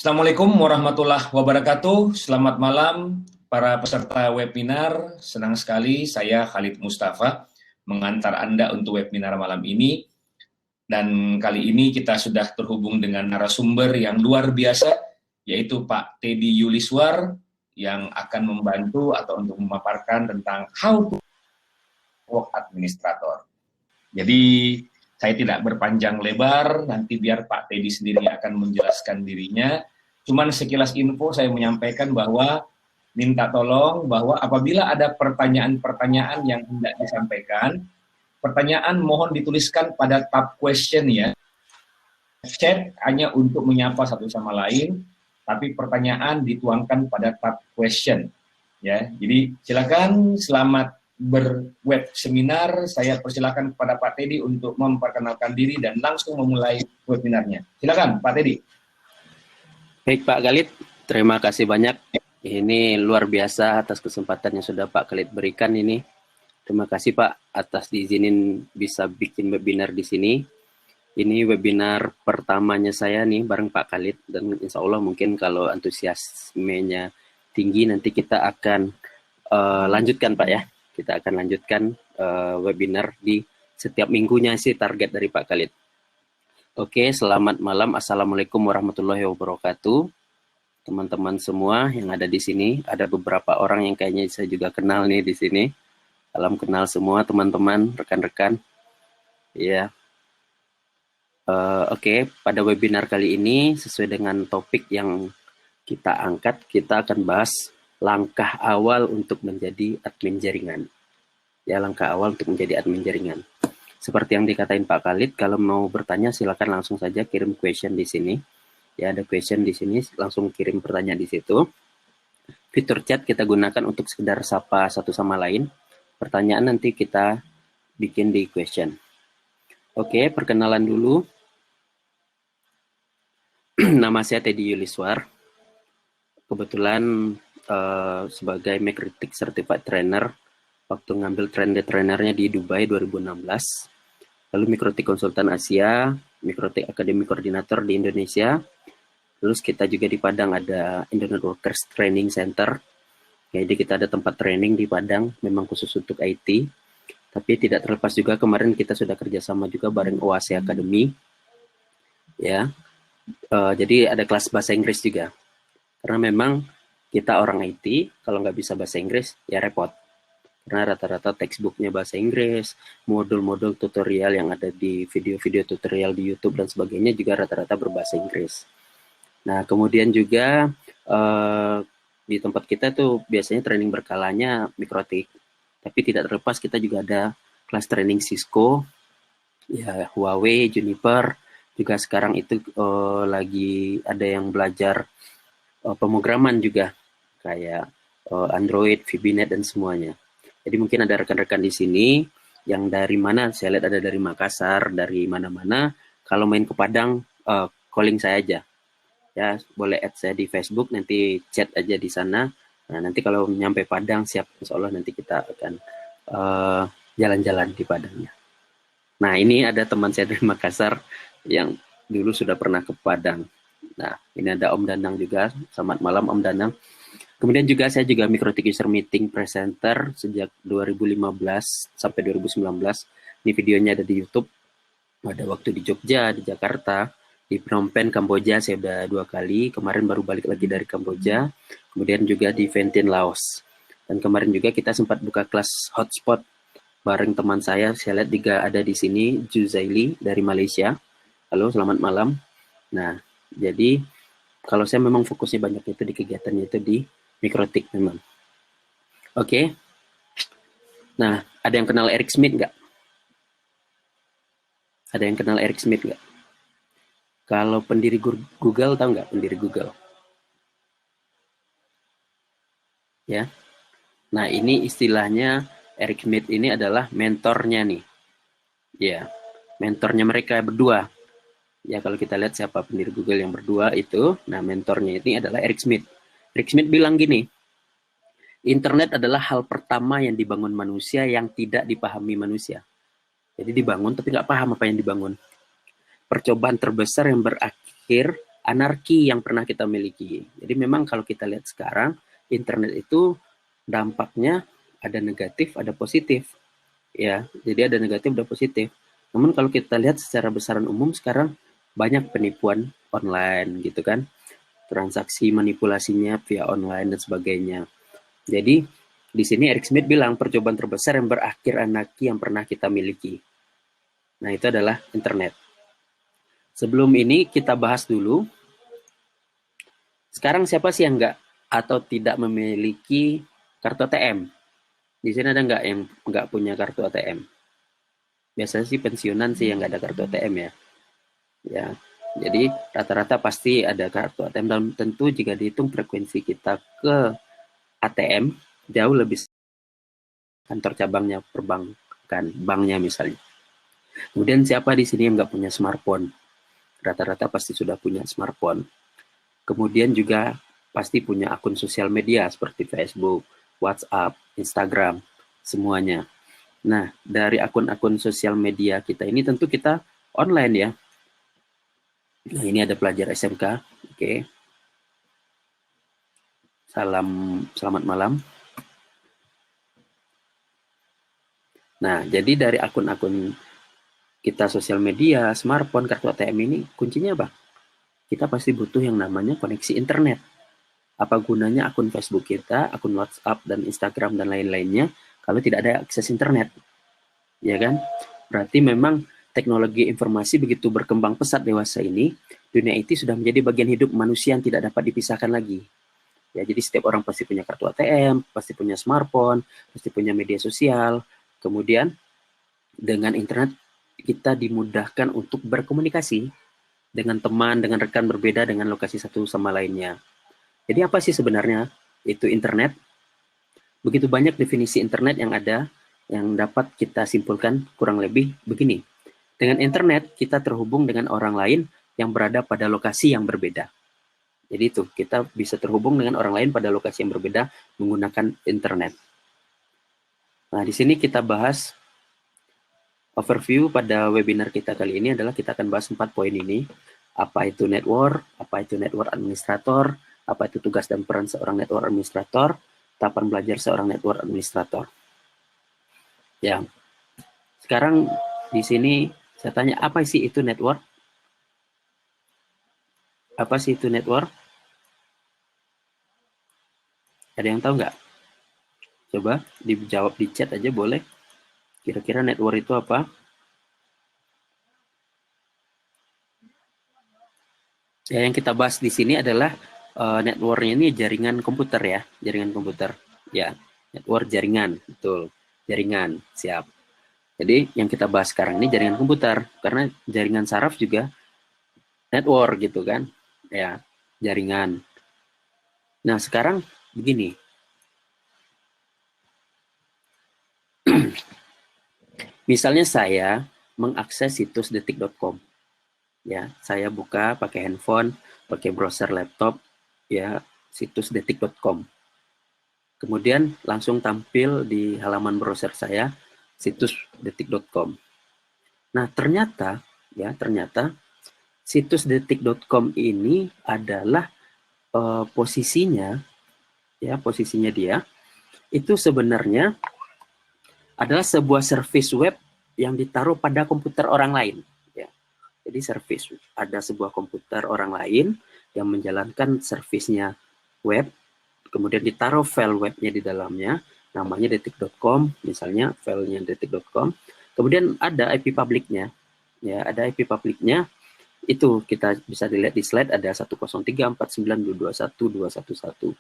Assalamualaikum warahmatullahi wabarakatuh. Selamat malam para peserta webinar. Senang sekali saya Khalid Mustafa mengantar Anda untuk webinar malam ini. Dan kali ini kita sudah terhubung dengan narasumber yang luar biasa, yaitu Pak Teddy Yuliswar, yang akan membantu atau untuk memaparkan tentang how to work administrator. Jadi saya tidak berpanjang lebar, nanti biar Pak Teddy sendiri akan menjelaskan dirinya. Cuman sekilas info saya menyampaikan bahwa minta tolong bahwa apabila ada pertanyaan-pertanyaan yang hendak disampaikan, pertanyaan mohon dituliskan pada tab question ya. Chat hanya untuk menyapa satu sama lain, tapi pertanyaan dituangkan pada tab question. Ya, jadi silakan, selamat berweb seminar. Saya persilakan kepada Pak Teddy untuk memperkenalkan diri dan langsung memulai webinarnya. Silakan Pak Teddy. Baik Pak Khalid, terima kasih banyak. Ini luar biasa atas kesempatan yang sudah Pak Khalid berikan ini. Terima kasih Pak atas diizinin bisa bikin webinar di sini. Ini webinar pertamanya saya nih bareng Pak Khalid, dan insya Allah mungkin kalau antusiasmenya tinggi nanti kita akan lanjutkan Pak ya. Kita akan lanjutkan webinar di setiap minggunya sih target dari Pak Khalid. Oke, selamat malam. Assalamualaikum warahmatullahi wabarakatuh. Teman-teman semua yang ada di sini, ada beberapa orang yang kayaknya saya juga kenal nih di sini. Salam kenal semua teman-teman, rekan-rekan. Ya. Oke, pada webinar kali ini sesuai dengan topik yang kita angkat, kita akan bahas langkah awal untuk menjadi admin jaringan. Ya, langkah awal untuk menjadi admin jaringan. Seperti yang dikatain Pak Khalid, kalau mau bertanya silakan langsung saja kirim question di sini. Ya, ada question di sini, langsung kirim pertanyaan di situ. Fitur chat kita gunakan untuk sekedar sapa satu sama lain. Pertanyaan nanti kita bikin di question. Oke, perkenalan dulu. Nama saya Teddy Yuliswar. Kebetulan sebagai McCritic Certified Trainer, waktu ngambil trainernya di Dubai 2016. Lalu McCritic Konsultan Asia, McCritic Academy Koordinator di Indonesia. Terus kita juga di Padang ada Indonesian Workers Training Center. Jadi kita ada tempat training di Padang, memang khusus untuk IT. Tapi tidak terlepas juga kemarin kita sudah kerjasama juga bareng OASE Academy. Ya, jadi ada kelas bahasa Inggris juga. Karena memang kita orang IT, kalau nggak bisa bahasa Inggris, ya repot. Karena rata-rata textbooknya bahasa Inggris, modul-modul tutorial yang ada di video-video tutorial di YouTube dan sebagainya juga rata-rata berbahasa Inggris. Nah, kemudian juga di tempat kita tuh biasanya training berkalanya McCritic. Tapi tidak terlepas kita juga ada kelas training Cisco, ya Huawei, Juniper, juga sekarang itu lagi ada yang belajar pemrograman juga, kayak Android, VBNet, dan semuanya. Jadi mungkin ada rekan-rekan di sini yang dari mana, saya lihat ada dari Makassar, dari mana-mana. Kalau main ke Padang, calling saya aja. Ya, boleh add saya di Facebook, nanti chat aja di sana. Nah, nanti kalau nyampe Padang, siap, insya Allah nanti kita akan jalan-jalan di Padangnya. Nah, ini ada teman saya dari Makassar yang dulu sudah pernah ke Padang. Nah, ini ada Om Danang juga. Selamat malam Om Danang. Kemudian juga saya juga McCritic User Meeting Presenter sejak 2015 sampai 2019. Ini videonya ada di YouTube. Ada waktu di Jogja, di Jakarta, di Phnom Penh, Kamboja saya udah 2 kali. Kemarin baru balik lagi dari Kamboja. Kemudian juga di Vientiane, Laos. Dan kemarin juga kita sempat buka kelas hotspot bareng teman saya lihat juga ada di sini, Juzaili dari Malaysia. Halo, selamat malam. Nah, jadi kalau saya memang fokusnya banyak itu di kegiatannya itu di McCritic memang. Oke. Nah, ada yang kenal Eric Schmidt nggak? Ada yang kenal Eric Schmidt nggak? Kalau pendiri Google, tahu nggak pendiri Google? Ya. Nah, ini istilahnya Eric Schmidt ini adalah mentornya nih. Ya, mentornya mereka berdua. Ya, kalau kita lihat siapa pendiri Google yang berdua itu, nah mentornya ini adalah Eric Schmidt. Eric Schmidt bilang gini, internet adalah hal pertama yang dibangun manusia yang tidak dipahami manusia. Jadi dibangun tapi nggak paham apa yang dibangun. Percobaan terbesar yang berakhir anarki yang pernah kita miliki. Jadi memang kalau kita lihat sekarang, internet itu dampaknya ada negatif, ada positif. Ya, jadi ada negatif, ada positif. Namun kalau kita lihat secara besaran umum sekarang banyak penipuan online gitu kan. Transaksi manipulasinya via online dan sebagainya. Jadi di sini Eric Schmidt bilang percobaan terbesar yang berakhir anarki yang pernah kita miliki. Nah, itu adalah internet. Sebelum ini kita bahas dulu. Sekarang siapa sih yang nggak atau tidak memiliki kartu ATM? Di sini ada nggak yang nggak punya kartu ATM? Biasanya sih pensiunan sih yang nggak ada kartu ATM ya. Ya, jadi rata-rata pasti ada kartu ATM dan tentu jika dihitung frekuensi kita ke ATM jauh lebih kantor cabangnya perbankan, banknya misalnya. Kemudian siapa di sini yang nggak punya smartphone? Rata-rata pasti sudah punya smartphone. Kemudian juga pasti punya akun sosial media seperti Facebook, WhatsApp, Instagram, semuanya. Nah, dari akun-akun sosial media kita ini tentu kita online ya. Nah, ini ada pelajar SMK. Oke. Selamat malam. Nah, jadi dari akun-akun kita sosial media, smartphone, kartu ATM ini kuncinya apa? Kita pasti butuh yang namanya koneksi internet. Apa gunanya akun Facebook kita, akun WhatsApp dan Instagram dan lain-lainnya kalau tidak ada akses internet? Ya kan? Berarti memang teknologi informasi begitu berkembang pesat dewasa ini, dunia IT sudah menjadi bagian hidup manusia yang tidak dapat dipisahkan lagi. Ya, jadi setiap orang pasti punya kartu ATM, pasti punya smartphone, pasti punya media sosial. Kemudian dengan internet kita dimudahkan untuk berkomunikasi dengan teman, dengan rekan berbeda dengan lokasi satu sama lainnya. Jadi apa sih sebenarnya itu internet? Begitu banyak definisi internet yang ada yang dapat kita simpulkan kurang lebih begini. Dengan internet kita terhubung dengan orang lain yang berada pada lokasi yang berbeda. Jadi itu, kita bisa terhubung dengan orang lain pada lokasi yang berbeda menggunakan internet. Nah, di sini kita bahas overview pada webinar kita kali ini adalah kita akan bahas 4 poin ini. Apa itu network, apa itu network administrator, apa itu tugas dan peran seorang network administrator, tahapan belajar seorang network administrator. Ya, sekarang di sini saya tanya, apa sih itu network? Apa sih itu network? Ada yang tahu nggak? Coba dijawab di chat aja boleh. Kira-kira network itu apa? Ya, yang kita bahas di sini adalah networknya ini jaringan komputer ya, jaringan komputer. Ya, network jaringan, betul. Jaringan, siap. Jadi yang kita bahas sekarang ini jaringan komputer, karena jaringan saraf juga network gitu kan. Ya, jaringan. Nah, sekarang begini. Misalnya saya mengakses situs detik.com. Ya, saya buka pakai handphone, pakai browser laptop, ya, situs detik.com. Kemudian langsung tampil di halaman browser saya situs detik.com. Nah, ternyata situs detik.com ini adalah posisinya dia itu sebenarnya adalah sebuah service web yang ditaruh pada komputer orang lain. Ya. Jadi service, ada sebuah komputer orang lain yang menjalankan servisnya web, kemudian ditaruh file webnya di dalamnya, namanya detik.com, misalnya filenya detik.com. Kemudian ada IP publiknya, ya ada IP publiknya. Itu kita bisa dilihat di slide ada 103.49.221.211.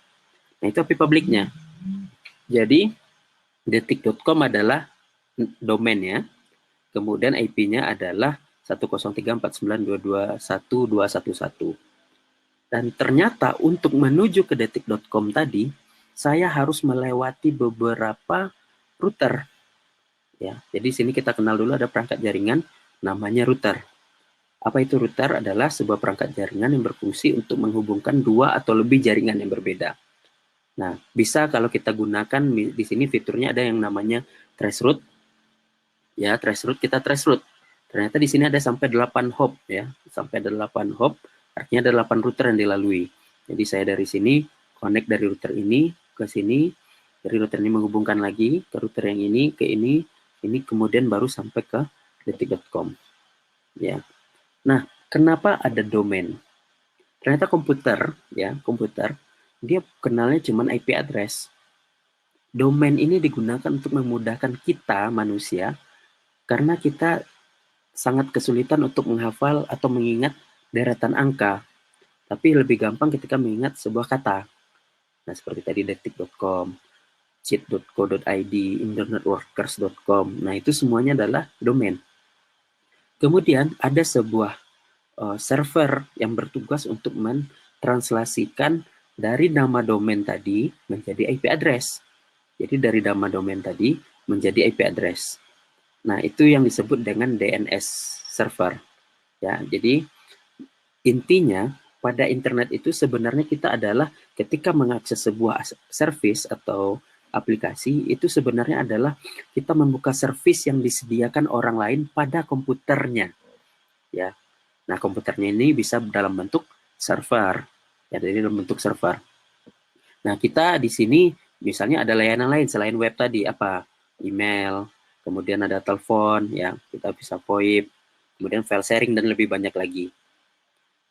Nah itu IP publiknya. Jadi detik.com adalah domainnya, kemudian IP-nya adalah 103.49.221.211. Dan ternyata untuk menuju ke detik.com tadi, saya harus melewati beberapa router. Ya, jadi sini kita kenal dulu ada perangkat jaringan namanya router. Apa itu router? Adalah sebuah perangkat jaringan yang berfungsi untuk menghubungkan dua atau lebih jaringan yang berbeda. Nah, bisa kalau kita gunakan di sini fiturnya ada yang namanya traceroute. Ya, traceroute kita traceroute. Ternyata di sini ada sampai 8 hop ya, sampai 8 hop Artinya ada 8 router yang dilalui. Jadi saya dari sini connect dari router ini ke sini, dari router ini menghubungkan lagi ke router yang ini ke ini kemudian baru sampai ke detik.com. Ya. Nah, kenapa ada domain? Ternyata komputer dia kenalnya cuma IP address. Domain ini digunakan untuk memudahkan kita manusia karena kita sangat kesulitan untuk menghafal atau mengingat deretan angka. Tapi lebih gampang ketika mengingat sebuah kata. Nah, seperti tadi detik.com, cheat.co.id, internetworkers.com. Nah, itu semuanya adalah domain. Kemudian ada sebuah server yang bertugas untuk mentranslasikan dari nama domain tadi menjadi IP address. Jadi dari nama domain tadi menjadi IP address. Nah, itu yang disebut dengan DNS server. Ya, jadi intinya pada internet itu sebenarnya kita adalah ketika mengakses sebuah service atau aplikasi itu sebenarnya adalah kita membuka service yang disediakan orang lain pada komputernya. Ya. Nah, komputernya ini bisa dalam bentuk server. Ya, jadi dalam bentuk server. Nah, kita di sini misalnya ada layanan lain selain web tadi, apa? Email, kemudian ada telepon, ya, kita bisa VoIP, kemudian file sharing dan lebih banyak lagi.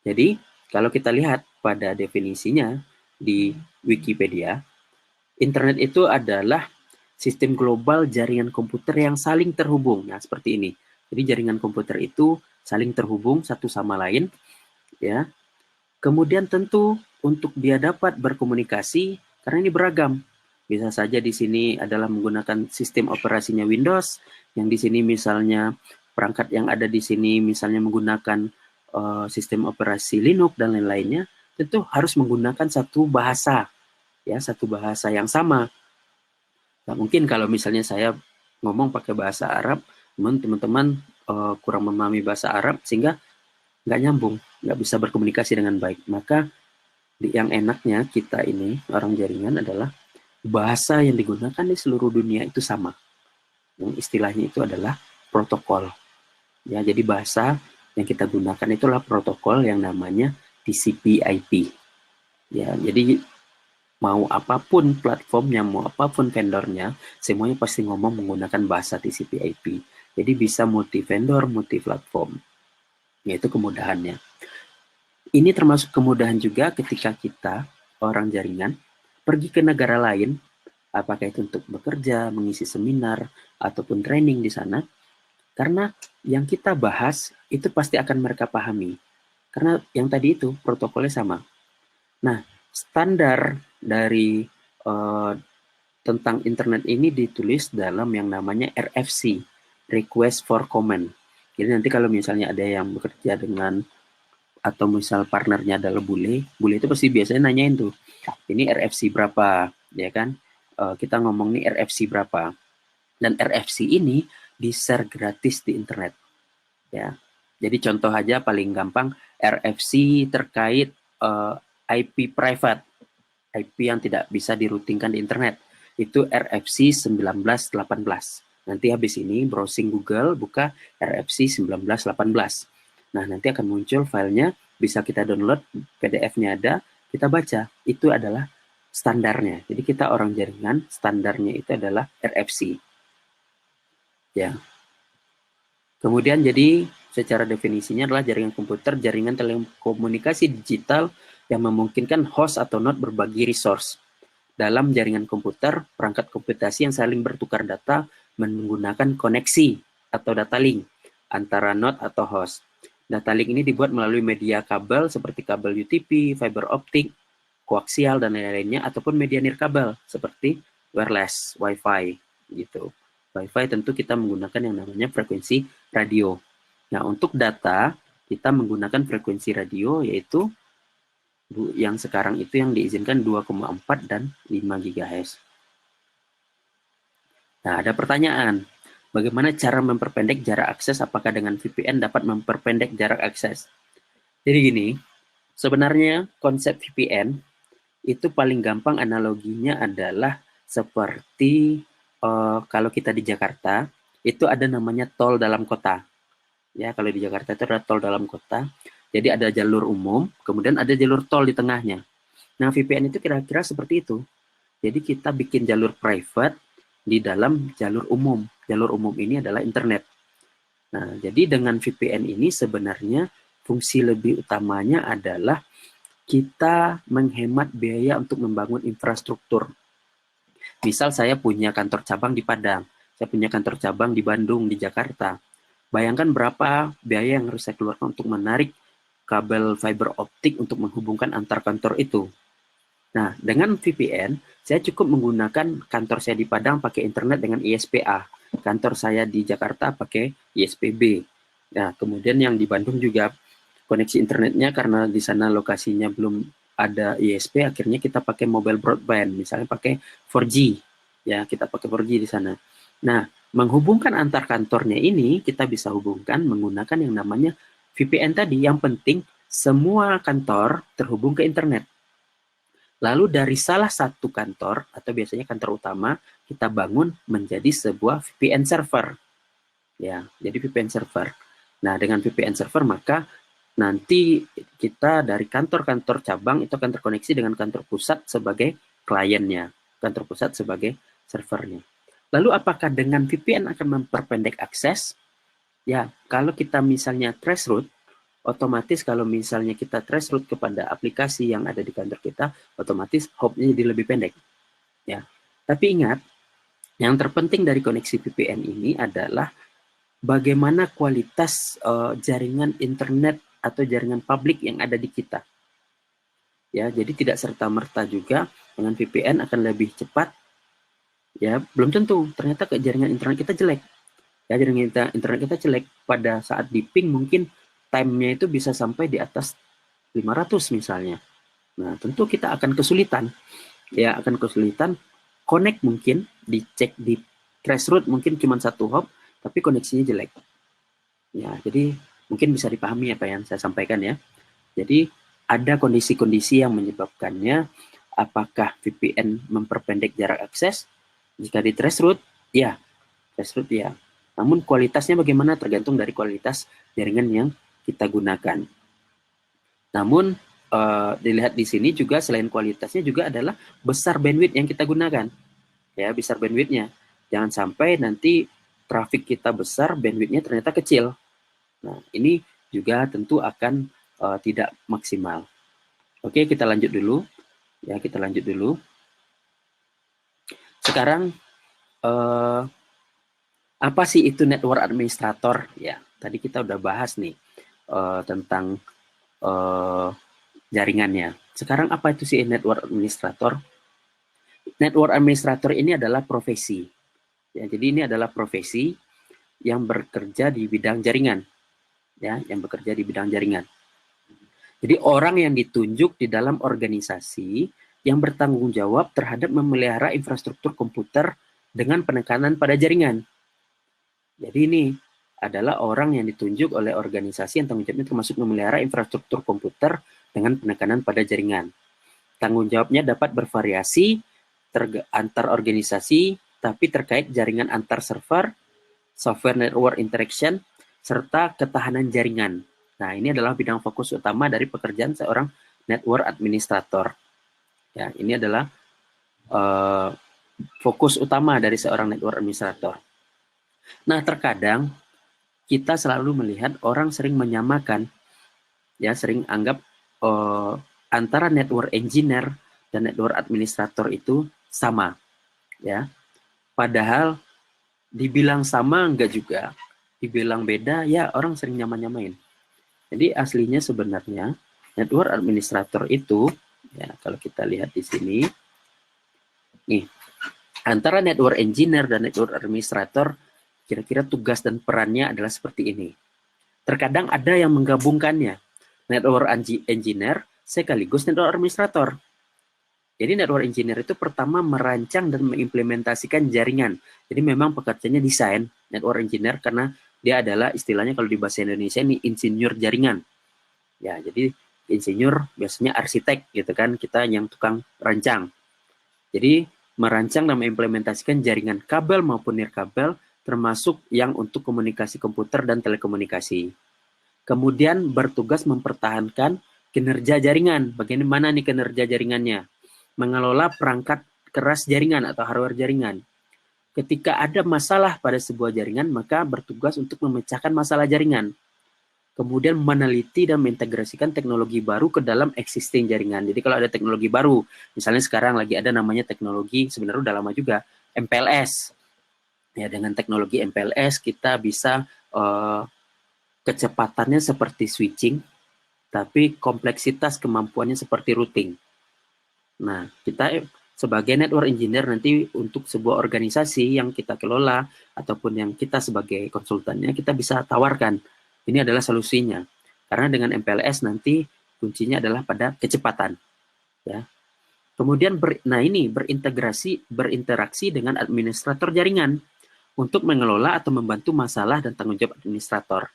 Jadi, kalau kita lihat pada definisinya di Wikipedia, internet itu adalah sistem global jaringan komputer yang saling terhubung. Nah, seperti ini. Jadi jaringan komputer itu saling terhubung satu sama lain, ya. Kemudian tentu untuk dia dapat berkomunikasi karena ini beragam. Bisa saja di sini adalah menggunakan sistem operasinya Windows, yang di sini misalnya perangkat yang ada di sini misalnya menggunakan sistem operasi Linux dan lain-lainnya, tentu harus menggunakan satu bahasa, ya, satu bahasa yang sama. Nah, mungkin kalau misalnya saya ngomong pakai bahasa Arab, teman-teman kurang memahami bahasa Arab sehingga nggak nyambung, nggak bisa berkomunikasi dengan baik. Maka yang enaknya kita ini orang jaringan adalah bahasa yang digunakan di seluruh dunia itu sama. Yang istilahnya itu adalah protokol. Ya, jadi bahasa yang kita gunakan itulah protokol yang namanya TCP/IP. Ya, jadi mau apapun platformnya, mau apapun vendornya, semuanya pasti ngomong menggunakan bahasa TCP/IP. Jadi bisa multi vendor, multi platform. Yaitu kemudahannya. Ini termasuk kemudahan juga ketika kita orang jaringan pergi ke negara lain, apakah itu untuk bekerja, mengisi seminar ataupun training di sana. Karena yang kita bahas itu pasti akan mereka pahami. Karena yang tadi itu protokolnya sama. Nah, standar dari tentang internet ini ditulis dalam yang namanya RFC, Request for Comment. Jadi nanti kalau misalnya ada yang bekerja dengan atau misal partnernya adalah bule itu pasti biasanya nanyain tuh, ini RFC berapa, ya kan? Kita ngomong nih RFC berapa. Dan RFC ini di-share gratis di internet. Ya. Jadi contoh aja paling gampang RFC terkait IP private, IP yang tidak bisa diroutingkan di internet. Itu RFC 1918. Nanti habis ini browsing Google buka RFC 1918. Nah, nanti akan muncul filenya, bisa kita download, PDF-nya ada, kita baca. Itu adalah standarnya. Jadi kita orang jaringan, standarnya itu adalah RFC. Ya. Kemudian jadi secara definisinya adalah jaringan komputer, jaringan telekomunikasi digital yang memungkinkan host atau node berbagi resource. Dalam jaringan komputer, perangkat komputasi yang saling bertukar data menggunakan koneksi atau data link antara node atau host. Data link ini dibuat melalui media kabel seperti kabel UTP, fiber optik, koaksial, dan lain-lainnya, ataupun media nirkabel seperti wireless, Wi-Fi, gitu. Wi-Fi tentu kita menggunakan yang namanya frekuensi radio. Nah, untuk data, kita menggunakan frekuensi radio, yaitu yang sekarang itu yang diizinkan 2,4 dan 5 GHz. Nah, ada pertanyaan. Bagaimana cara memperpendek jarak akses? Apakah dengan VPN dapat memperpendek jarak akses? Jadi gini, sebenarnya konsep VPN itu paling gampang analoginya adalah seperti kalau kita di Jakarta, itu ada namanya tol dalam kota. Ya, kalau di Jakarta itu ada tol dalam kota. Jadi ada jalur umum, kemudian ada jalur tol di tengahnya. Nah, VPN itu kira-kira seperti itu. Jadi kita bikin jalur private di dalam jalur umum. Jalur umum ini adalah internet. Nah, jadi dengan VPN ini sebenarnya fungsi lebih utamanya adalah kita menghemat biaya untuk membangun infrastruktur. Misal saya punya kantor cabang di Padang, saya punya kantor cabang di Bandung, di Jakarta. Bayangkan berapa biaya yang harus saya keluarkan untuk menarik kabel fiber optik untuk menghubungkan antar kantor itu. Nah, dengan VPN, saya cukup menggunakan kantor saya di Padang pakai internet dengan ISPA. Kantor saya di Jakarta pakai ISPB. Nah, kemudian yang di Bandung juga koneksi internetnya karena di sana lokasinya belum ada ISP, akhirnya kita pakai mobile broadband, misalnya pakai 4G. Ya, kita pakai 4G di sana. Nah, menghubungkan antar kantornya ini, kita bisa hubungkan menggunakan yang namanya VPN tadi. Yang penting, semua kantor terhubung ke internet. Lalu dari salah satu kantor, atau biasanya kantor utama, kita bangun menjadi sebuah VPN server. Ya, jadi VPN server. Nah, dengan VPN server maka nanti kita dari kantor-kantor cabang itu akan terkoneksi dengan kantor pusat sebagai kliennya, kantor pusat sebagai servernya. Lalu apakah dengan VPN akan memperpendek akses? Ya, kalau kita misalnya traceroute, otomatis kalau misalnya kita traceroute kepada aplikasi yang ada di kantor kita, otomatis hopnya jadi lebih pendek. Ya, tapi ingat, yang terpenting dari koneksi VPN ini adalah bagaimana kualitas jaringan internet atau jaringan publik yang ada di kita. Ya, jadi tidak serta-merta juga dengan VPN akan lebih cepat. Ya, belum tentu. Ternyata jaringan internet kita jelek. Ya, jaringan internet kita jelek. Pada saat di ping mungkin time-nya itu bisa sampai di atas 500 misalnya. Nah, tentu kita akan kesulitan. Ya, akan kesulitan connect mungkin, dicek di traceroute mungkin cuma satu hop, tapi koneksinya jelek. Ya, jadi mungkin bisa dipahami apa yang saya sampaikan ya. Jadi ada kondisi-kondisi yang menyebabkannya apakah VPN memperpendek jarak akses? Jika di traceroute, ya. Traceroute ya. Namun kualitasnya bagaimana tergantung dari kualitas jaringan yang kita gunakan. Namun dilihat di sini juga selain kualitasnya juga adalah besar bandwidth yang kita gunakan. Ya, besar bandwidthnya. Jangan sampai nanti traffic kita besar, bandwidthnya ternyata kecil. Nah, ini juga tentu akan tidak maksimal. Oke, kita lanjut dulu. Ya, kita lanjut dulu. Sekarang apa sih itu network administrator? Ya, tadi kita udah bahas nih tentang jaringannya. Sekarang apa itu sih network administrator? Network administrator ini adalah profesi. Ya, jadi ini adalah profesi yang bekerja di bidang jaringan. Ya, yang bekerja di bidang jaringan. Jadi orang yang ditunjuk di dalam organisasi yang bertanggung jawab terhadap memelihara infrastruktur komputer dengan penekanan pada jaringan. Jadi ini adalah orang yang ditunjuk oleh organisasi yang tanggung jawabnya termasuk memelihara infrastruktur komputer dengan penekanan pada jaringan. Tanggung jawabnya dapat bervariasi antar organisasi, tapi terkait jaringan antar server, software network interaction, serta ketahanan jaringan. Nah, ini adalah bidang fokus utama dari pekerjaan seorang network administrator. Ya, ini adalah fokus utama dari seorang network administrator. Nah, terkadang kita selalu melihat orang sering menyamakan, ya sering anggap antara network engineer dan network administrator itu sama, ya. Padahal dibilang sama enggak juga, dibilang beda ya orang sering nyamain. Jadi aslinya sebenarnya network administrator itu, ya kalau kita lihat di sini, nih antara network engineer dan network administrator, kira-kira tugas dan perannya adalah seperti ini. Terkadang ada yang menggabungkannya, network engineer sekaligus network administrator. Jadi network engineer itu pertama merancang dan mengimplementasikan jaringan. Jadi memang pekerjaannya desain network engineer karena dia adalah istilahnya kalau di bahasa Indonesia ini insinyur jaringan. Ya, jadi insinyur biasanya arsitek gitu kan, kita yang tukang rancang. Jadi merancang dan mengimplementasikan jaringan kabel maupun nirkabel termasuk yang untuk komunikasi komputer dan telekomunikasi. Kemudian bertugas mempertahankan kinerja jaringan. Bagaimana nih kinerja jaringannya? Mengelola perangkat keras jaringan atau hardware jaringan. Ketika ada masalah pada sebuah jaringan, maka bertugas untuk memecahkan masalah jaringan. Kemudian meneliti dan mengintegrasikan teknologi baru ke dalam existing jaringan. Jadi kalau ada teknologi baru, misalnya sekarang lagi ada namanya teknologi, sebenarnya udah lama juga, MPLS. Ya, dengan teknologi MPLS kita bisa kecepatannya seperti switching, tapi kompleksitas kemampuannya seperti routing. Nah, kita sebagai network engineer nanti untuk sebuah organisasi yang kita kelola ataupun yang kita sebagai konsultannya, kita bisa tawarkan. Ini adalah solusinya. Karena dengan MPLS nanti kuncinya adalah pada kecepatan. Ya. Kemudian berinteraksi dengan administrator jaringan untuk mengelola atau membantu masalah dan tanggung jawab administrator.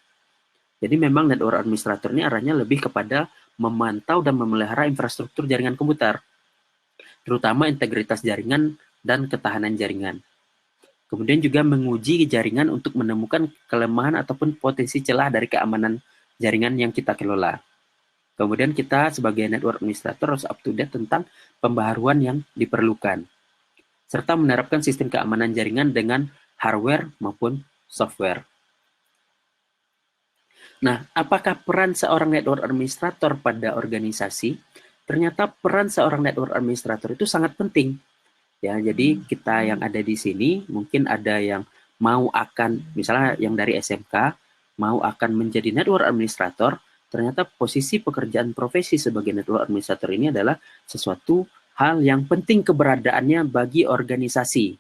Jadi memang network administrator ini arahnya lebih kepada memantau dan memelihara infrastruktur jaringan komputer, terutama integritas jaringan dan ketahanan jaringan. Kemudian juga menguji jaringan untuk menemukan kelemahan ataupun potensi celah dari keamanan jaringan yang kita kelola. Kemudian kita sebagai network administrator harus up to date tentang pembaharuan yang diperlukan, serta menerapkan sistem keamanan jaringan dengan hardware maupun software. Nah, apakah peran seorang network administrator pada organisasi? Ternyata peran seorang network administrator itu sangat penting. Ya, jadi kita yang ada di sini mungkin ada yang mau akan, misalnya yang dari SMK, mau akan menjadi network administrator, ternyata posisi pekerjaan profesi sebagai network administrator ini adalah sesuatu hal yang penting keberadaannya bagi organisasi,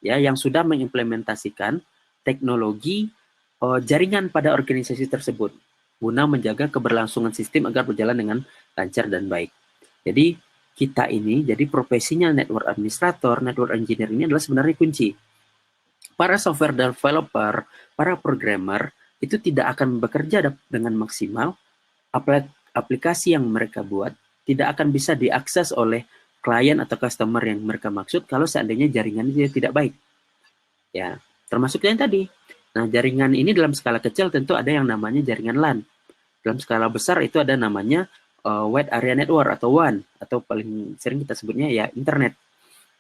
ya, yang sudah mengimplementasikan teknologi jaringan pada organisasi tersebut guna menjaga keberlangsungan sistem agar berjalan dengan lancar dan baik. Jadi kita ini, jadi profesinya network administrator, network engineer ini adalah sebenarnya kunci. Para software developer, para programmer itu tidak akan bekerja dengan maksimal. Aplikasi yang mereka buat tidak akan bisa diakses oleh klien atau customer yang mereka maksud kalau seandainya jaringannya tidak baik. Ya, termasuk yang tadi. Nah, jaringan ini dalam skala kecil tentu ada yang namanya jaringan LAN. Dalam skala besar itu ada namanya Wide Area Network atau WAN, atau paling sering kita sebutnya ya internet.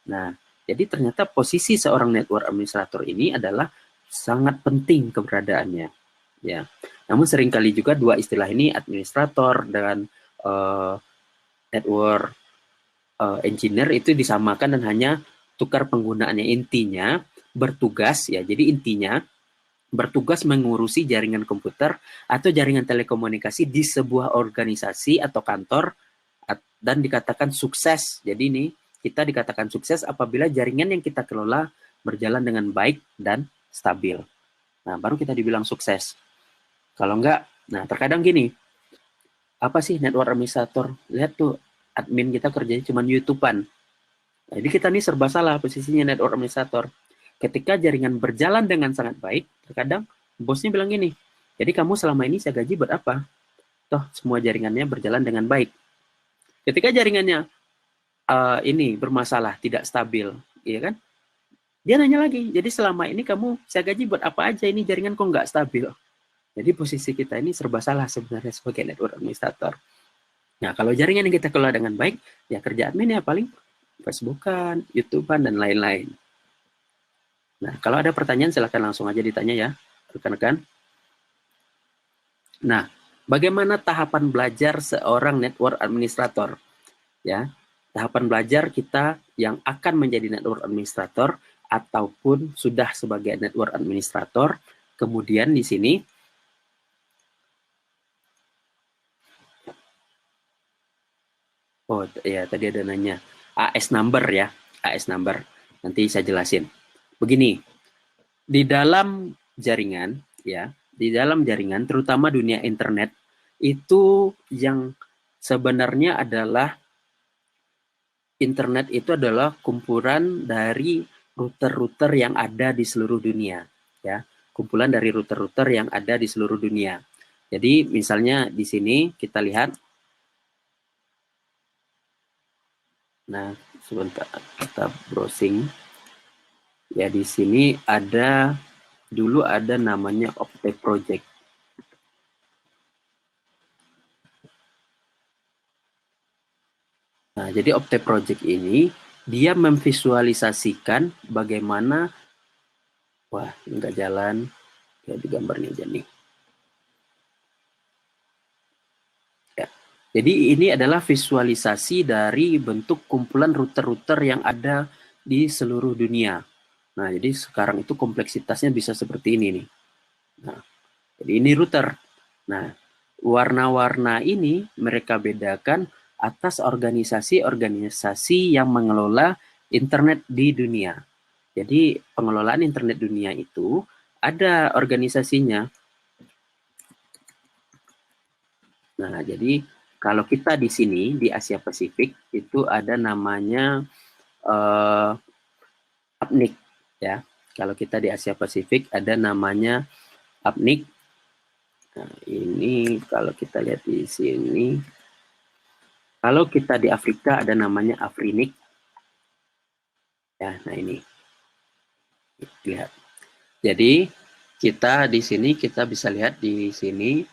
Nah, jadi ternyata posisi seorang network administrator ini adalah sangat penting keberadaannya. Ya, namun seringkali juga dua istilah ini, administrator dan network engineer, itu disamakan dan hanya tukar penggunaannya. Intinya bertugas, ya, jadi intinya bertugas mengurusi jaringan komputer atau jaringan telekomunikasi di sebuah organisasi atau kantor, dan dikatakan sukses. Jadi ini kita dikatakan sukses apabila jaringan yang kita kelola berjalan dengan baik dan stabil. Nah, baru kita dibilang sukses. Kalau enggak, nah terkadang gini, apa sih network administrator? Lihat tuh, admin kita kerjanya cuma YouTube-an. Nah, jadi kita nih serba salah posisinya network administrator. Ketika jaringan berjalan dengan sangat baik, terkadang bosnya bilang gini, jadi kamu selama ini saya gaji buat apa? Toh semua jaringannya berjalan dengan baik. Ketika jaringannya ini bermasalah, tidak stabil, iya kan? Dia nanya lagi, jadi selama ini kamu saya gaji buat apa aja, ini jaringan kok nggak stabil? Jadi posisi kita ini serba salah sebenarnya sebagai network administrator. Nah, kalau jaringan yang kita kelola dengan baik, ya kerja admin ya paling Facebookan, YouTubean, dan lain-lain. Nah, kalau ada pertanyaan silahkan langsung aja ditanya ya, rekan-rekan. Nah, bagaimana tahapan belajar seorang network administrator? Ya, tahapan belajar kita yang akan menjadi network administrator ataupun sudah sebagai network administrator, kemudian di sini oh ya tadi ada nanya AS number ya, AS number. Nanti saya jelasin. Begini, di dalam jaringan ya, di dalam jaringan terutama dunia internet itu yang sebenarnya adalah internet itu adalah kumpulan dari router-router yang ada di seluruh dunia ya, kumpulan dari router-router yang ada di seluruh dunia. Jadi misalnya di sini kita lihat, nah sebentar kita browsing ya, di sini ada dulu ada namanya Optech Project. Nah, jadi Opte Project ini dia memvisualisasikan bagaimana, wah, nggak jalan, ya di gambarnya aja nih. Ya. Jadi ini adalah visualisasi dari bentuk kumpulan router-router yang ada di seluruh dunia. Nah, jadi sekarang itu kompleksitasnya bisa seperti ini nih. Nah, jadi ini router. Nah, warna-warna ini mereka bedakan atas organisasi-organisasi yang mengelola internet di dunia. Jadi pengelolaan internet dunia itu ada organisasinya. Nah, jadi kalau kita di sini di Asia Pasifik itu ada namanya APNIC ya. Kalau kita di Asia Pasifik ada namanya APNIC. Nah, ini kalau kita lihat di sini, kalau kita di Afrika ada namanya AFRINIC. Ya, nah ini lihat. Jadi kita di sini kita bisa lihat di sini,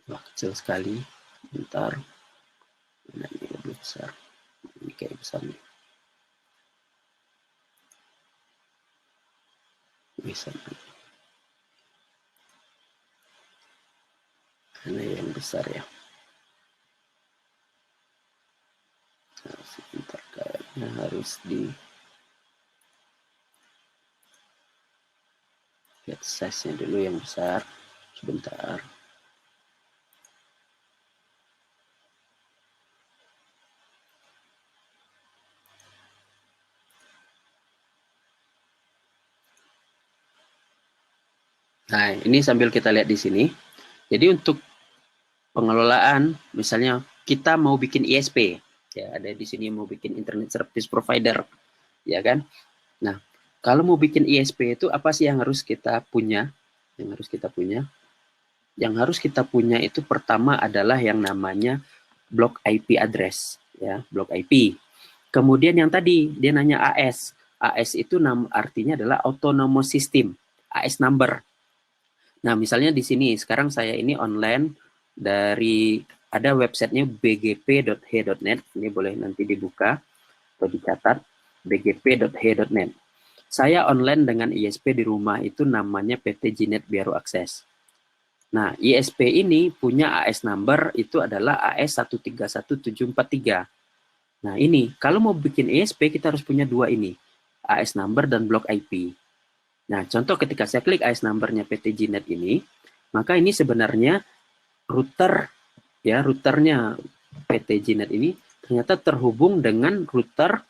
wah kecil sekali. Bentar, nah, ini lebih besar. Ini kayak besar nih. Bisa. Ini yang besar ya. Nah, sebentar kayaknya harus di lihat size-nya dulu yang besar. Sebentar. Nah, ini sambil kita lihat di sini. Jadi untuk pengelolaan, misalnya kita mau bikin ISP, ya ada di sini mau bikin Internet Service Provider, ya kan? Nah, kalau mau bikin ISP itu apa sih yang harus kita punya? Yang harus kita punya? Yang harus kita punya itu pertama adalah yang namanya block IP address, ya, block IP. Kemudian yang tadi dia nanya AS. AS itu artinya adalah autonomous system, AS number. Nah, misalnya di sini sekarang saya ini online dari ada websitenya bgp.he.net. Ini boleh nanti dibuka atau dicatat bgp.he.net. Saya online dengan ISP di rumah itu namanya PT Jinet Biaro Akses. Nah, ISP ini punya AS number itu adalah AS131743. Nah, ini kalau mau bikin ISP kita harus punya dua ini, AS number dan block IP. Nah, contoh ketika saya klik AS number-nya PT Jinet ini, maka ini sebenarnya router, ya routernya PT Jinet ini ternyata terhubung dengan router.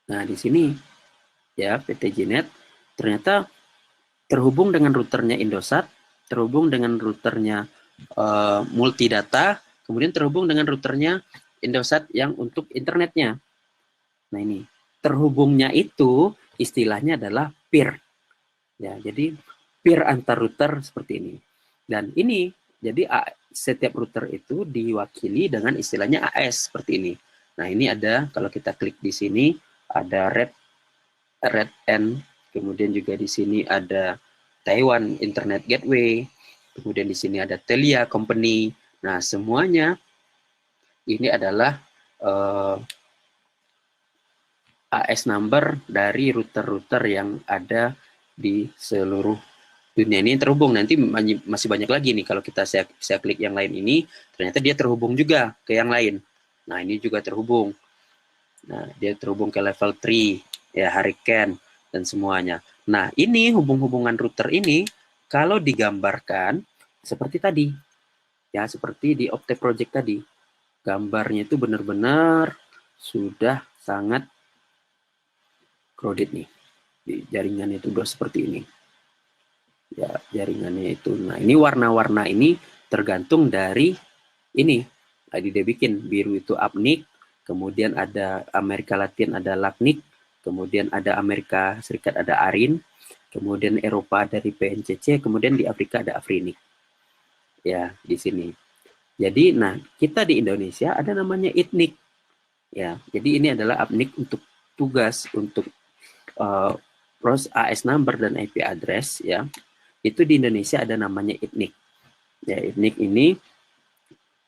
Nah, di sini ya PT Jinet ternyata terhubung dengan routernya Indosat, terhubung dengan routernya Multidata, kemudian terhubung dengan routernya Indosat yang untuk internetnya. Nah, ini terhubungnya itu istilahnya adalah peer. Ya, jadi peer antar router seperti ini. Dan ini jadi setiap router itu diwakili dengan istilahnya AS seperti ini. Nah, ini ada kalau kita klik di sini ada Red N, kemudian juga di sini ada Taiwan Internet Gateway, kemudian di sini ada Telia Company. Nah, semuanya ini adalah AS number dari router-router yang ada di seluruh dunia ini terhubung. Nanti masih banyak lagi nih kalau saya klik yang lain ini, ternyata dia terhubung juga ke yang lain. Nah, ini juga terhubung. Nah, dia terhubung ke level 3, ya Hurricane dan semuanya. Nah, ini hubung-hubungan router ini kalau digambarkan seperti tadi. Ya, seperti di Opte Project tadi. Gambarnya itu benar-benar sudah sangat crowded nih. Jaringannya itu udah seperti ini. Ya, jaringannya itu. Nah, ini warna-warna ini tergantung dari ini. Tadi dia bikin biru itu APNIC, kemudian ada Amerika Latin ada LACNIC, kemudian ada Amerika Serikat ada ARIN, kemudian Eropa dari PNCC, kemudian di Afrika ada AFRINIC. Ya, di sini. Jadi, nah, kita di Indonesia ada namanya ITNIC. Ya, jadi ini adalah APNIC untuk tugas untuk AS number dan IP address ya. Itu di Indonesia ada namanya ITNIC. Ya, ITNIC ini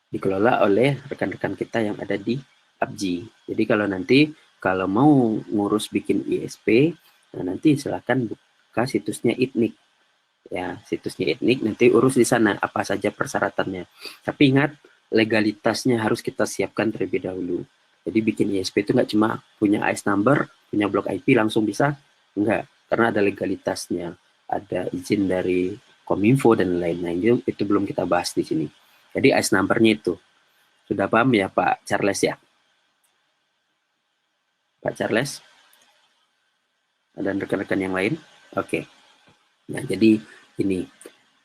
dikelola oleh rekan-rekan kita yang ada di PUBG. Jadi kalau mau ngurus bikin ISP, nah nanti silakan buka situsnya ITNIK. Ya, situsnya ITNIK, nanti urus di sana apa saja persyaratannya. Tapi ingat, legalitasnya harus kita siapkan terlebih dahulu. Jadi bikin ISP itu nggak cuma punya AS number, punya blok IP langsung bisa, enggak. Karena ada legalitasnya, ada izin dari Kominfo dan lain-lain. Itu belum kita bahas di sini. Jadi AS number-nya itu. Sudah paham ya Pak Charles ya? Pak Charles? Dan rekan-rekan yang lain? Oke. Nah, jadi ini.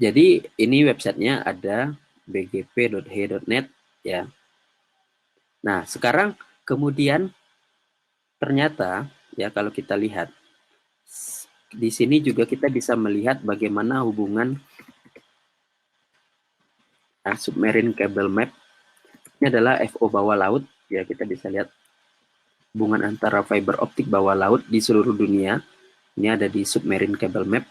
Jadi ini websitenya ada bgp.he.net ya. Nah, sekarang kemudian ternyata ya kalau kita lihat di sini juga kita bisa melihat bagaimana hubungan submarine cable map. Ini adalah FO bawah laut ya, kita bisa lihat hubungan antara fiber optik bawah laut di seluruh dunia. Ini ada di submarine cable map.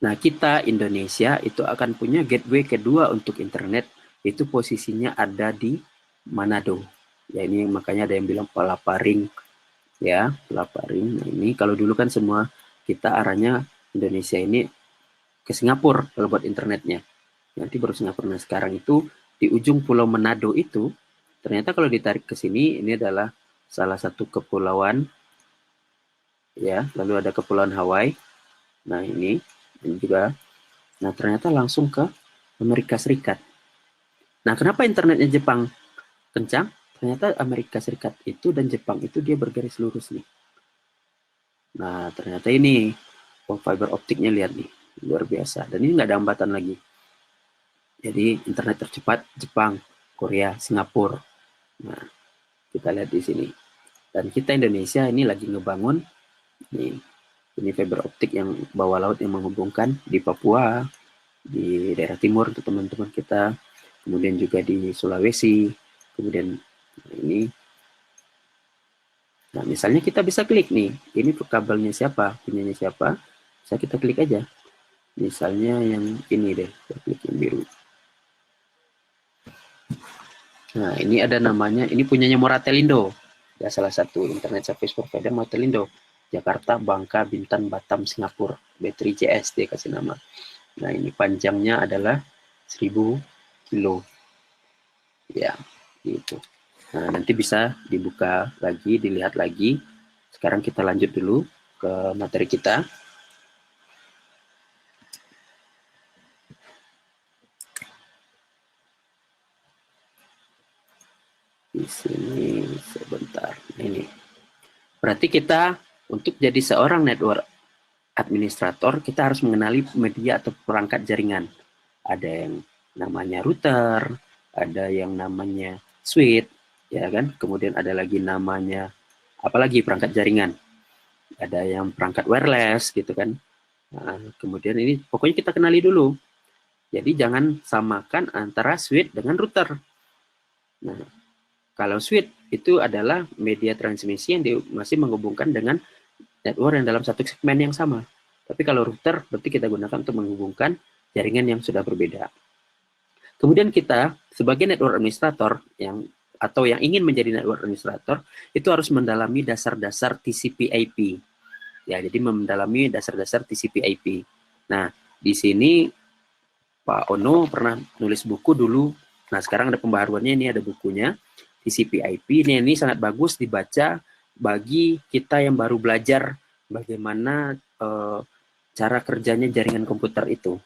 Nah, kita Indonesia itu akan punya gateway kedua untuk internet, itu posisinya ada di Manado. Ya, ini makanya ada yang bilang palaparing ya, palaparing. Nah, ini kalau dulu kan semua kita arahnya Indonesia ini ke Singapura kalau buat internetnya. Nanti baru Singapura. Nah, sekarang itu di ujung Pulau Manado itu ternyata kalau ditarik ke sini ini adalah salah satu kepulauan ya, lalu ada kepulauan Hawaii. Nah, ini juga. Nah, ternyata langsung ke Amerika Serikat. Nah, kenapa internetnya Jepang kencang? Ternyata Amerika Serikat itu dan Jepang itu dia bergaris lurus nih. Nah, ternyata ini fiber optiknya lihat nih, luar biasa. Dan ini nggak ada hambatan lagi. Jadi internet tercepat Jepang, Korea, Singapura. Nah, kita lihat di sini. Dan kita Indonesia ini lagi ngebangun nih, ini fiber optik yang bawah laut yang menghubungkan di Papua, di daerah timur untuk teman-teman kita, kemudian juga di Sulawesi, kemudian ini. Nah, misalnya kita bisa klik nih, ini kabelnya siapa, punyanya siapa, bisa kita klik aja. Misalnya yang ini deh, kita klik yang biru. Nah, ini ada namanya, ini punyanya Moratelindo, ya salah satu internet service provider Moratelindo, Jakarta, Bangka, Bintan, Batam, Singapura, Battery CS dia kasih nama. Nah, ini panjangnya adalah 1000 kilo. Ya, gitu. Nah, nanti bisa dibuka lagi, dilihat lagi. Sekarang kita lanjut dulu ke materi kita. Di sini sebentar. Ini. Berarti kita untuk jadi seorang network administrator, kita harus mengenali media atau perangkat jaringan. Ada yang namanya router, ada yang namanya switch, ya kan? Kemudian ada lagi namanya apalagi perangkat jaringan. Ada yang perangkat wireless gitu kan. Nah, kemudian ini pokoknya kita kenali dulu. Jadi jangan samakan antara switch dengan router. Nah, kalau switch itu adalah media transmisi yang masih menghubungkan dengan network yang dalam satu segmen yang sama. Tapi kalau router berarti kita gunakan untuk menghubungkan jaringan yang sudah berbeda. Kemudian kita sebagai network administrator atau yang ingin menjadi network administrator itu harus mendalami dasar-dasar TCP/IP. Ya, jadi mendalami dasar-dasar TCP/IP. Nah, di sini Pak Ono pernah nulis buku dulu. Nah, sekarang ada pembaharuannya, ini ada bukunya TCP/IP. Ini sangat bagus dibaca bagi kita yang baru belajar bagaimana cara kerjanya jaringan komputer itu.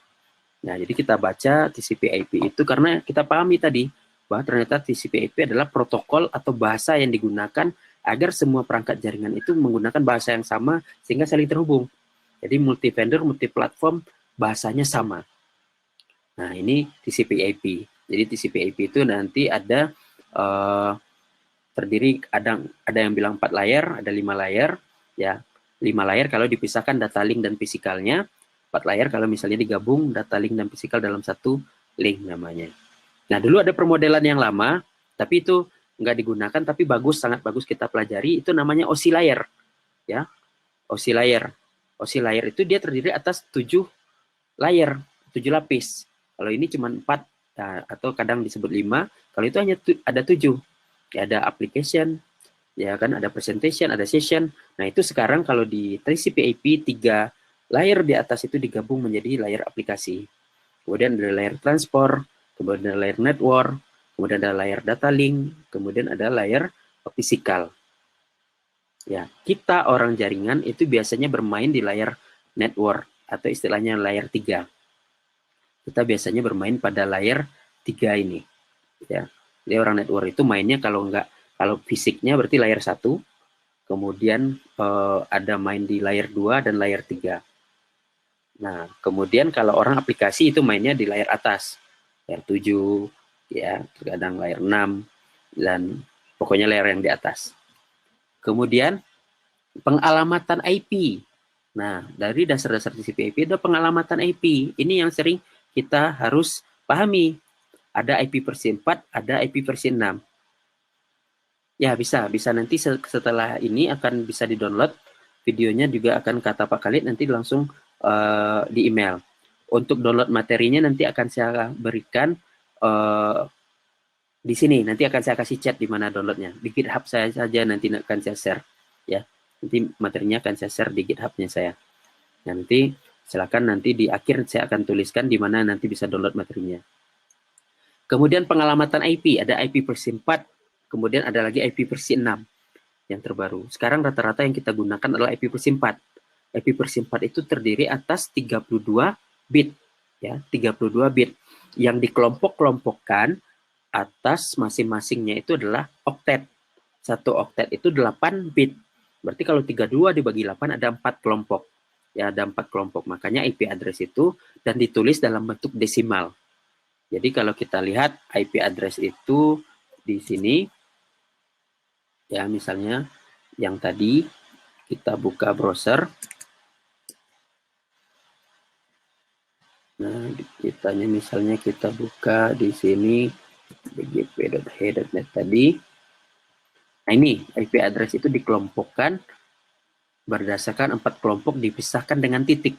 Nah, jadi kita baca TCP/IP itu karena kita pahami tadi bahwa ternyata TCP/IP adalah protokol atau bahasa yang digunakan agar semua perangkat jaringan itu menggunakan bahasa yang sama sehingga saling terhubung. Jadi multi vendor, multi platform bahasanya sama. Nah, ini TCP/IP. Jadi TCP/IP itu nanti ada terdiri ada yang bilang 4 layer, ada 5 layer, ya. 5 layer kalau dipisahkan data link dan fisikalnya, 4 layer kalau misalnya digabung data link dan fisikal dalam satu link namanya. Nah, dulu ada permodelan yang lama, tapi itu nggak digunakan, tapi bagus, sangat bagus kita pelajari, itu namanya OSI layer, ya. OSI layer. OSI layer itu dia terdiri atas 7 layer, 7 lapis. Kalau ini cuma 4, nah, atau kadang disebut 5, kalau itu hanya ada 7. Ya, ada application, ya kan, ada presentation, ada session. Nah, itu sekarang kalau di TCP/IP 3 layer di atas itu digabung menjadi layer aplikasi. Kemudian ada layer transport, kemudian ada layer network, kemudian ada layer data link, kemudian ada layer physical. Ya, kita orang jaringan itu biasanya bermain di layer network atau istilahnya layer 3. Kita biasanya bermain pada layer 3 ini. Ya. Jadi orang network itu mainnya kalau fisiknya berarti layer 1, kemudian ada main di layer 2 dan layer 3. Nah, kemudian kalau orang aplikasi itu mainnya di layer atas, layer 7, ya, terkadang layer 6, dan pokoknya layer yang di atas. Kemudian pengalamatan IP. Nah, dari dasar-dasar TCP/IP ada pengalamatan IP. Ini yang sering kita harus pahami. Ada IP versi 4, ada IP versi 6. Ya, bisa nanti setelah ini akan bisa di-download. Videonya juga akan kata Pak Khalid nanti langsung di email. Untuk download materinya nanti akan saya berikan di sini. Nanti akan saya kasih chat di mana downloadnya. Di GitHub saya saja nanti akan saya share. Ya, nanti materinya akan saya share di GitHub-nya saya. Nanti silakan nanti di akhir saya akan tuliskan di mana nanti bisa download materinya. Kemudian pengalamatan IP, ada IP versi 4, kemudian ada lagi IP versi 6 yang terbaru. Sekarang rata-rata yang kita gunakan adalah IP versi 4. IP versi 4 itu terdiri atas 32 bit, ya, 32 bit yang dikelompok-kelompokkan atas masing-masingnya itu adalah oktet. Satu oktet itu 8 bit. Berarti kalau 32 dibagi 8 ada 4 kelompok. Ya, ada 4 kelompok. Makanya IP address itu dan ditulis dalam bentuk desimal. Jadi kalau kita lihat IP address itu di sini, ya misalnya yang tadi kita buka browser. Nah, misalnya kita buka di sini bgp.he.net tadi. Nah, ini IP address itu dikelompokkan berdasarkan 4 kelompok dipisahkan dengan titik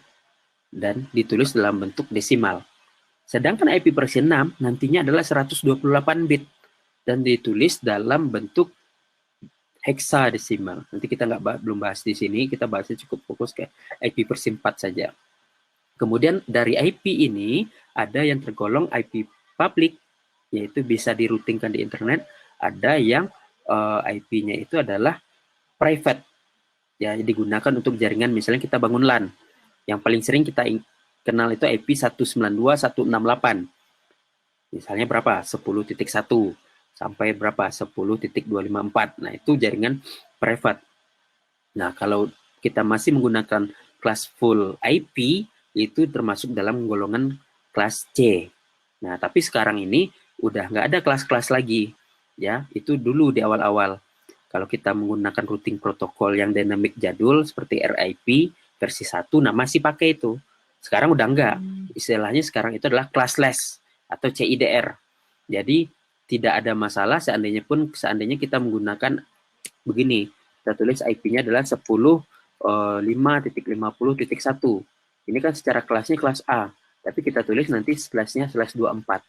dan ditulis dalam bentuk desimal. Sedangkan IP versi 6 nantinya adalah 128 bit dan ditulis dalam bentuk hexadesimal. Nanti kita belum bahas di sini, kita bahasnya cukup fokus ke IP versi 4 saja. Kemudian dari IP ini ada yang tergolong IP public, yaitu bisa diroutingkan di internet. Ada yang IP-nya itu adalah private, ya, digunakan untuk jaringan misalnya kita bangun LAN. Yang paling sering kita kenal itu IP 192.168. Misalnya berapa? 10.1 sampai berapa? 10.254. Nah, itu jaringan private. Nah, kalau kita masih menggunakan kelas full IP, itu termasuk dalam golongan kelas C. Nah, tapi sekarang ini udah nggak ada kelas-kelas lagi. Ya, itu dulu di awal-awal. Kalau kita menggunakan routing protokol yang dynamic jadul seperti RIP versi 1, nah masih pakai itu. Sekarang udah enggak. Istilahnya sekarang itu adalah classless atau CIDR. Jadi tidak ada masalah seandainya kita menggunakan begini. Kita tulis IP-nya adalah 10.5.50.1. Ini kan secara kelasnya kelas A, tapi kita tulis nanti slashnya /24.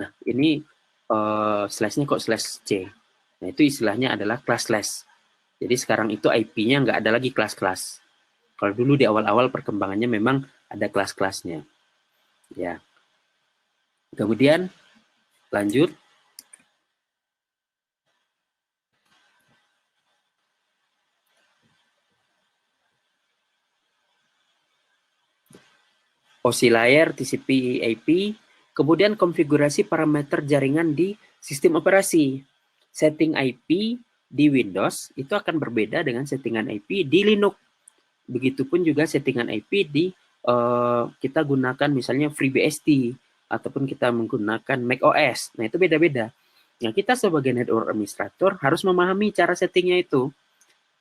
Nah, ini slashnya kok slash C. Nah, itu istilahnya adalah classless. Jadi sekarang itu IP-nya nggak ada lagi kelas-kelas. Kalau dulu di awal-awal perkembangannya memang ada kelas-kelasnya. Ya. Kemudian lanjut. Oscillator, TCP/IP, kemudian konfigurasi parameter jaringan di sistem operasi. Setting IP di Windows itu akan berbeda dengan settingan IP di Linux. Begitupun juga settingan IP di kita gunakan misalnya FreeBSD ataupun kita menggunakan macOS. Nah, itu beda-beda. Nah, kita sebagai network administrator harus memahami cara settingnya itu.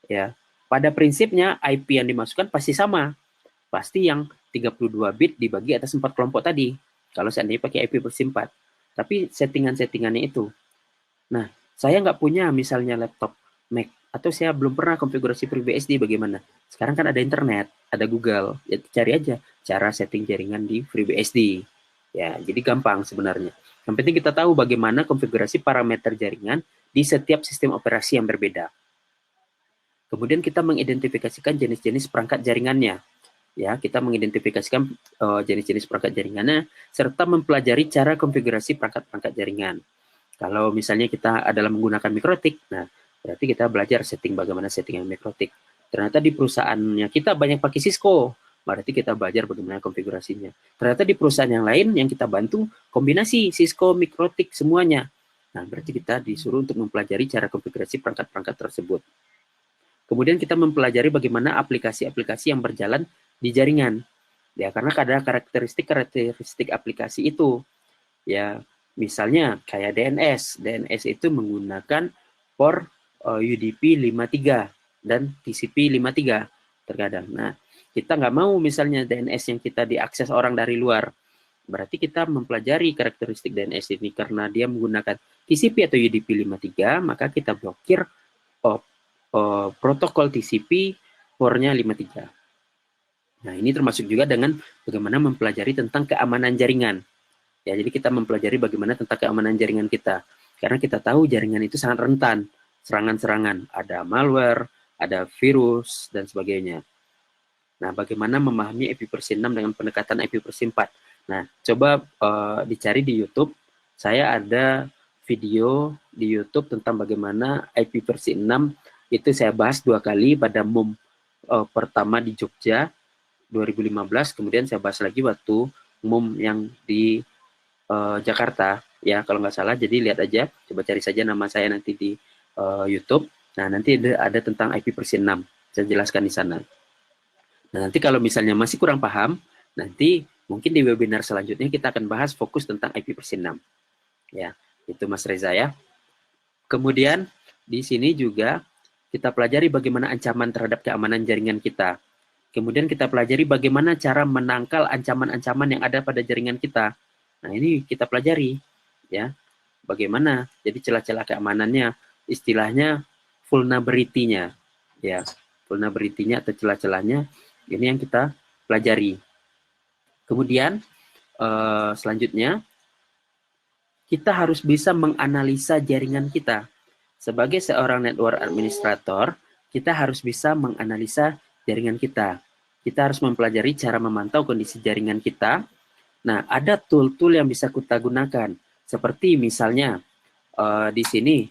Ya, pada prinsipnya IP yang dimasukkan pasti sama. Pasti yang 32 bit dibagi atas 4 kelompok tadi. Kalau seandainya pakai IP versi 4. Tapi settingan-settingannya itu. Nah, saya nggak punya misalnya laptop Mac. Atau saya belum pernah konfigurasi FreeBSD bagaimana. Sekarang kan ada internet, ada Google. Ya cari aja cara setting jaringan di FreeBSD. Ya, jadi gampang sebenarnya. Yang penting kita tahu bagaimana konfigurasi parameter jaringan di setiap sistem operasi yang berbeda. Kemudian kita mengidentifikasikan jenis-jenis perangkat jaringannya. Ya, kita mengidentifikasikan jenis-jenis perangkat jaringannya serta mempelajari cara konfigurasi perangkat-perangkat jaringan. Kalau misalnya kita adalah menggunakan mikrotik, nah berarti kita belajar setting bagaimana settingan mikrotik. Ternyata di perusahaannya kita banyak pakai Cisco, berarti kita belajar bagaimana konfigurasinya. Ternyata di perusahaan yang lain yang kita bantu kombinasi Cisco, mikrotik semuanya. Nah, berarti kita disuruh untuk mempelajari cara konfigurasi perangkat-perangkat tersebut. Kemudian kita mempelajari bagaimana aplikasi-aplikasi yang berjalan di jaringan. Ya, karena ada karakteristik aplikasi itu. Ya, misalnya kayak DNS. DNS itu menggunakan port UDP 53 dan TCP 53 terkadang. Nah, kita nggak mau misalnya DNS yang kita diakses orang dari luar. Berarti kita mempelajari karakteristik DNS ini karena dia menggunakan TCP atau UDP 53, maka kita blokir protokol TCP portnya 53. Nah, ini termasuk juga dengan bagaimana mempelajari tentang keamanan jaringan. Ya, jadi kita mempelajari bagaimana tentang keamanan jaringan kita. Karena kita tahu jaringan itu sangat rentan serangan-serangan. Ada malware, ada virus, dan sebagainya. Nah, bagaimana memahami IPv6 dengan pendekatan IPv4? Nah, coba dicari di YouTube. Saya ada video di YouTube tentang bagaimana IPv6 itu saya bahas 2 kali pada MUM pertama di Jogja 2015, kemudian saya bahas lagi waktu MUM yang di Jakarta, ya kalau nggak salah. Jadi lihat aja, coba cari saja nama saya nanti di YouTube. Nah, nanti ada tentang IPv6, saya jelaskan di sana. Nah, nanti kalau misalnya masih kurang paham, nanti mungkin di webinar selanjutnya kita akan bahas fokus tentang IPv6. Ya, itu Mas Reza ya. Kemudian di sini juga kita pelajari bagaimana ancaman terhadap keamanan jaringan kita. Kemudian kita pelajari bagaimana cara menangkal ancaman-ancaman yang ada pada jaringan kita. Nah, ini kita pelajari ya. Bagaimana? Jadi celah-celah keamanannya, istilahnya vulnerability-nya. Ya, vulnerability-nya atau celah-celahnya ini yang kita pelajari. Kemudian selanjutnya kita harus bisa menganalisa jaringan kita. Sebagai seorang network administrator, kita harus bisa menganalisa jaringan kita. Kita harus mempelajari cara memantau kondisi jaringan kita. Nah, ada tool-tool yang bisa kita gunakan. Seperti misalnya di sini,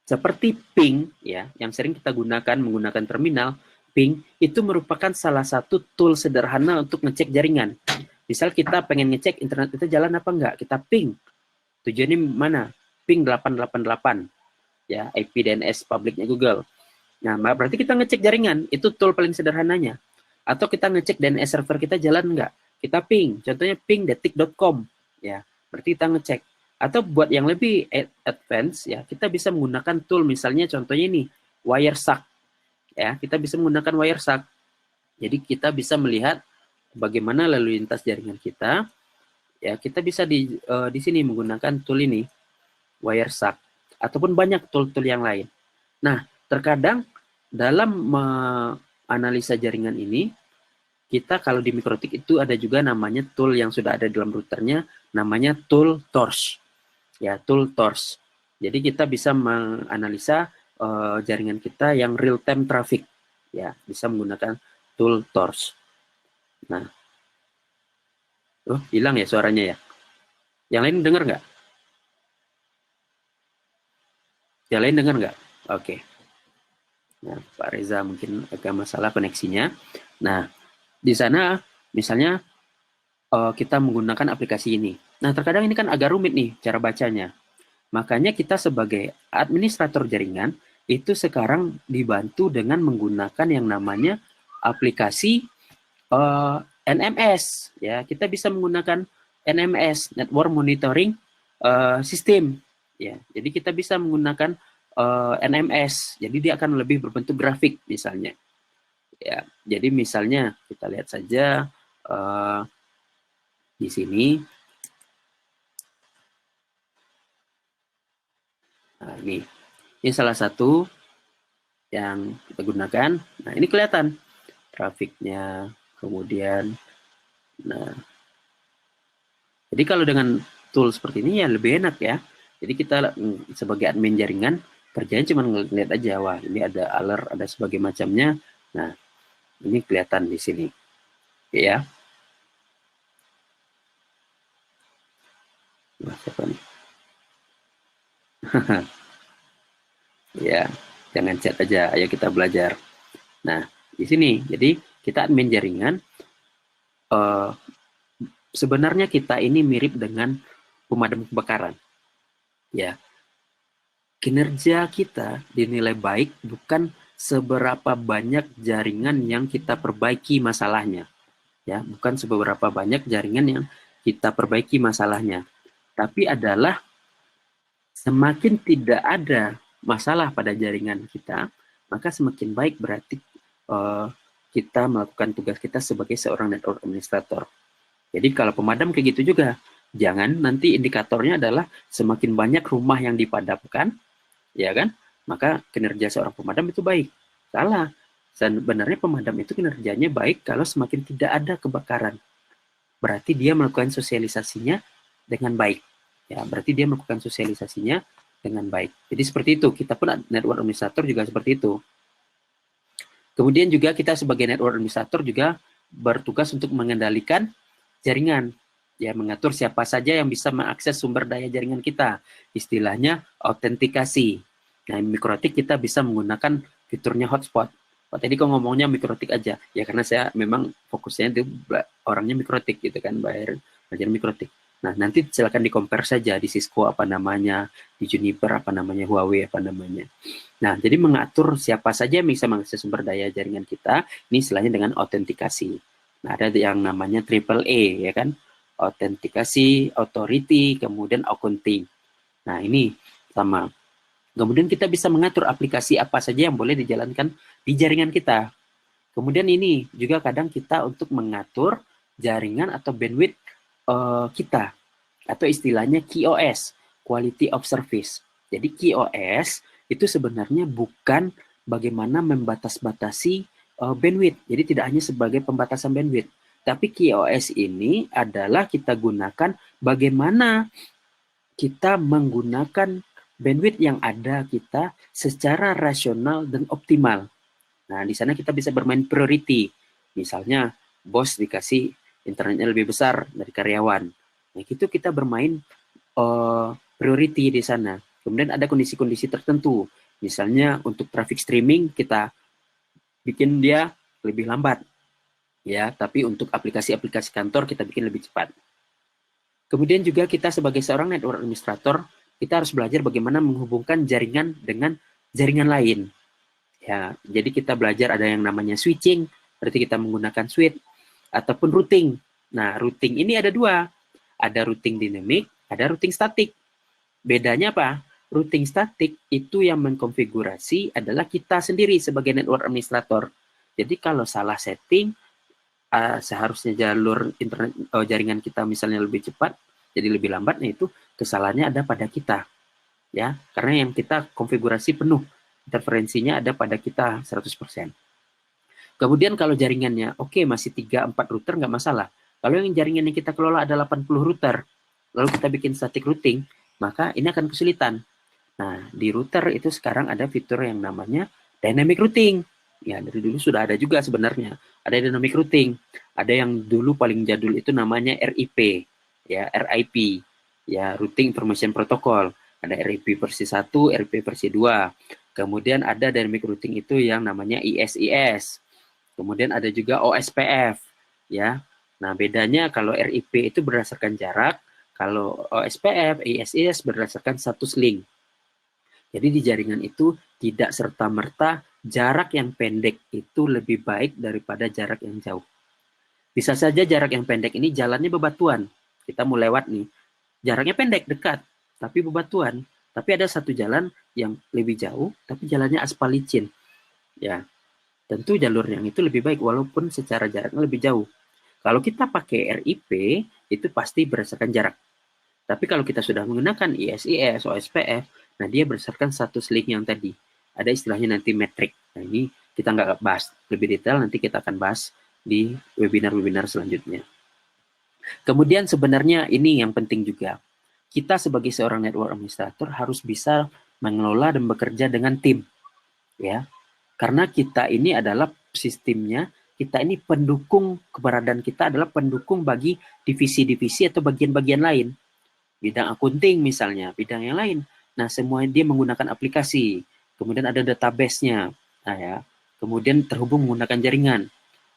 seperti ping, ya, yang sering kita gunakan menggunakan terminal, ping itu merupakan salah satu tool sederhana untuk ngecek jaringan. Misal kita pengen ngecek internet itu jalan apa enggak, kita ping. Tujuannya mana? Ping 888, ya, IP DNS publiknya Google. Nah, berarti kita ngecek jaringan, itu tool paling sederhananya. Atau kita ngecek DNS server kita jalan enggak, kita ping, contohnya ping detik.com, ya, berarti kita ngecek. Atau buat yang lebih advance, ya, kita bisa menggunakan tool, misalnya contohnya ini, Wireshark, ya, kita bisa menggunakan Wireshark. Jadi kita bisa melihat bagaimana lalu lintas jaringan kita, ya, kita bisa di sini menggunakan tool ini, Wireshark, ataupun banyak tool-tool yang lain. Nah, terkadang dalam menganalisa jaringan ini, kita kalau di mikrotik itu ada juga namanya tool yang sudah ada dalam routernya, namanya tool torch. Ya, tool torch. Jadi kita bisa menganalisa jaringan kita yang real time traffic. Ya, bisa menggunakan tool torch. Nah, hilang ya suaranya ya. Yang lain dengar nggak? Yang lain dengar nggak? Oke. Nah, Pak Reza mungkin agak masalah koneksinya. Nah, di sana misalnya kita menggunakan aplikasi ini. Nah, terkadang ini kan agak rumit nih cara bacanya. Makanya kita sebagai administrator jaringan itu sekarang dibantu dengan menggunakan yang namanya aplikasi NMS. Ya, kita bisa menggunakan NMS, Network Monitoring System. Ya, jadi kita bisa menggunakan NMS. Jadi dia akan lebih berbentuk grafik misalnya. Ya, jadi misalnya kita lihat saja di sini. Nah, ini salah satu yang kita gunakan. Nah, ini kelihatan trafiknya kemudian, nah, jadi kalau dengan tool seperti ini ya lebih enak ya. Jadi kita sebagai admin jaringan kerjanya cuma ngeliat aja, wah ini ada alert, ada sebagai macamnya. Nah, ini kelihatan di sini, ya. Nah, siapa nih? Ya, jangan chat aja, ayo kita belajar. Nah, di sini, jadi kita admin jaringan, sebenarnya kita ini mirip dengan pemadam kebakaran. Ya, kinerja kita dinilai baik bukan seberapa banyak jaringan yang kita perbaiki masalahnya. Ya, bukan seberapa banyak jaringan yang kita perbaiki masalahnya. Tapi adalah semakin tidak ada masalah pada jaringan kita, maka semakin baik berarti kita melakukan tugas kita sebagai seorang network administrator. Jadi kalau pemadam kayak gitu juga, jangan nanti indikatornya adalah semakin banyak rumah yang dipadamkan, ya kan? Maka kinerja seorang pemadam itu baik. Salah. Sebenarnya pemadam itu kinerjanya baik kalau semakin tidak ada kebakaran. Berarti dia melakukan sosialisasinya dengan baik. Ya, berarti dia melakukan sosialisasinya dengan baik. Jadi seperti itu. Kita pun network administrator juga seperti itu. Kemudian juga kita sebagai network administrator juga bertugas untuk mengendalikan jaringan. Ya, mengatur siapa saja yang bisa mengakses sumber daya jaringan kita. Istilahnya autentikasi. Nah, mikrotik kita bisa menggunakan fiturnya hotspot. Oh, tadi kok ngomongnya mikrotik aja. Ya karena saya memang fokusnya itu orangnya mikrotik gitu kan, belajar mikrotik. Nah, nanti silakan di-compare saja di Cisco apa namanya, di Juniper apa namanya, Huawei apa namanya. Nah, jadi mengatur siapa saja yang bisa mengakses sumber daya jaringan kita, ini istilahnya dengan autentikasi. Nah, ada yang namanya AAA, ya kan? Autentikasi, authority, kemudian accounting. Nah, ini sama. Kemudian kita bisa mengatur aplikasi apa saja yang boleh dijalankan di jaringan kita. Kemudian ini juga kadang kita untuk mengatur jaringan atau bandwidth kita. Atau istilahnya QoS, Quality of Service. Jadi QoS itu sebenarnya bukan bagaimana membatas-batasi bandwidth. Jadi tidak hanya sebagai pembatasan bandwidth. Tapi QoS ini adalah kita gunakan bagaimana kita menggunakan bandwidth yang ada kita secara rasional dan optimal. Nah, di sana kita bisa bermain priority. Misalnya, bos dikasih internetnya lebih besar dari karyawan. Nah, itu kita bermain priority di sana. Kemudian ada kondisi-kondisi tertentu. Misalnya, untuk traffic streaming, kita bikin dia lebih lambat. Ya, tapi untuk aplikasi-aplikasi kantor, kita bikin lebih cepat. Kemudian juga kita sebagai seorang network administrator, kita harus belajar bagaimana menghubungkan jaringan dengan jaringan lain. Ya, jadi kita belajar ada yang namanya switching, berarti kita menggunakan switch, ataupun routing. Nah, routing ini ada dua. Ada routing dinamik, ada routing statik. Bedanya apa? Routing statik itu yang mengkonfigurasi adalah kita sendiri sebagai network administrator. Jadi kalau salah setting, seharusnya jalur internet jaringan kita misalnya lebih cepat, jadi lebih lambat, nah itu kesalahannya ada pada kita. Ya, karena yang kita konfigurasi penuh, interferensinya ada pada kita 100%. Kemudian kalau jaringannya oke, masih 3-4 router nggak masalah. Kalau yang jaringan yang kita kelola ada 80 router, lalu kita bikin static routing, maka ini akan kesulitan. Nah, di router itu sekarang ada fitur yang namanya dynamic routing. Ya, dari dulu sudah ada juga sebenarnya. Ada dynamic routing. Ada yang dulu paling jadul itu namanya RIP, ya, RIP, ya, Routing Information Protocol. Ada RIP versi 1, RIP versi 2. Kemudian ada dynamic routing itu yang namanya ISIS. Kemudian ada juga OSPF, ya. Nah, bedanya kalau RIP itu berdasarkan jarak, kalau OSPF, ISIS berdasarkan status link. Jadi di jaringan itu tidak serta-merta jarak yang pendek itu lebih baik daripada jarak yang jauh. Bisa saja jarak yang pendek ini jalannya bebatuan. Kita mau lewat nih. Jaraknya pendek, dekat, tapi bebatuan. Tapi ada satu jalan yang lebih jauh, tapi jalannya aspal licin. Ya, tentu jalur yang itu lebih baik walaupun secara jaraknya lebih jauh. Kalau kita pakai RIP, itu pasti berdasarkan jarak. Tapi kalau kita sudah menggunakan ISIS, OSPF, nah dia berdasarkan status link yang tadi. Ada istilahnya nanti metrik. Nah ini kita nggak bahas lebih detail, nanti kita akan bahas di webinar-webinar selanjutnya. Kemudian sebenarnya ini yang penting juga. Kita sebagai seorang network administrator harus bisa mengelola dan bekerja dengan tim, ya. Karena kita ini adalah sistemnya, kita ini pendukung, keberadaan kita adalah pendukung bagi divisi-divisi atau bagian-bagian lain. Bidang accounting misalnya, bidang yang lain. Nah, semua dia menggunakan aplikasi. Kemudian ada database-nya. Nah, ya. Kemudian terhubung menggunakan jaringan.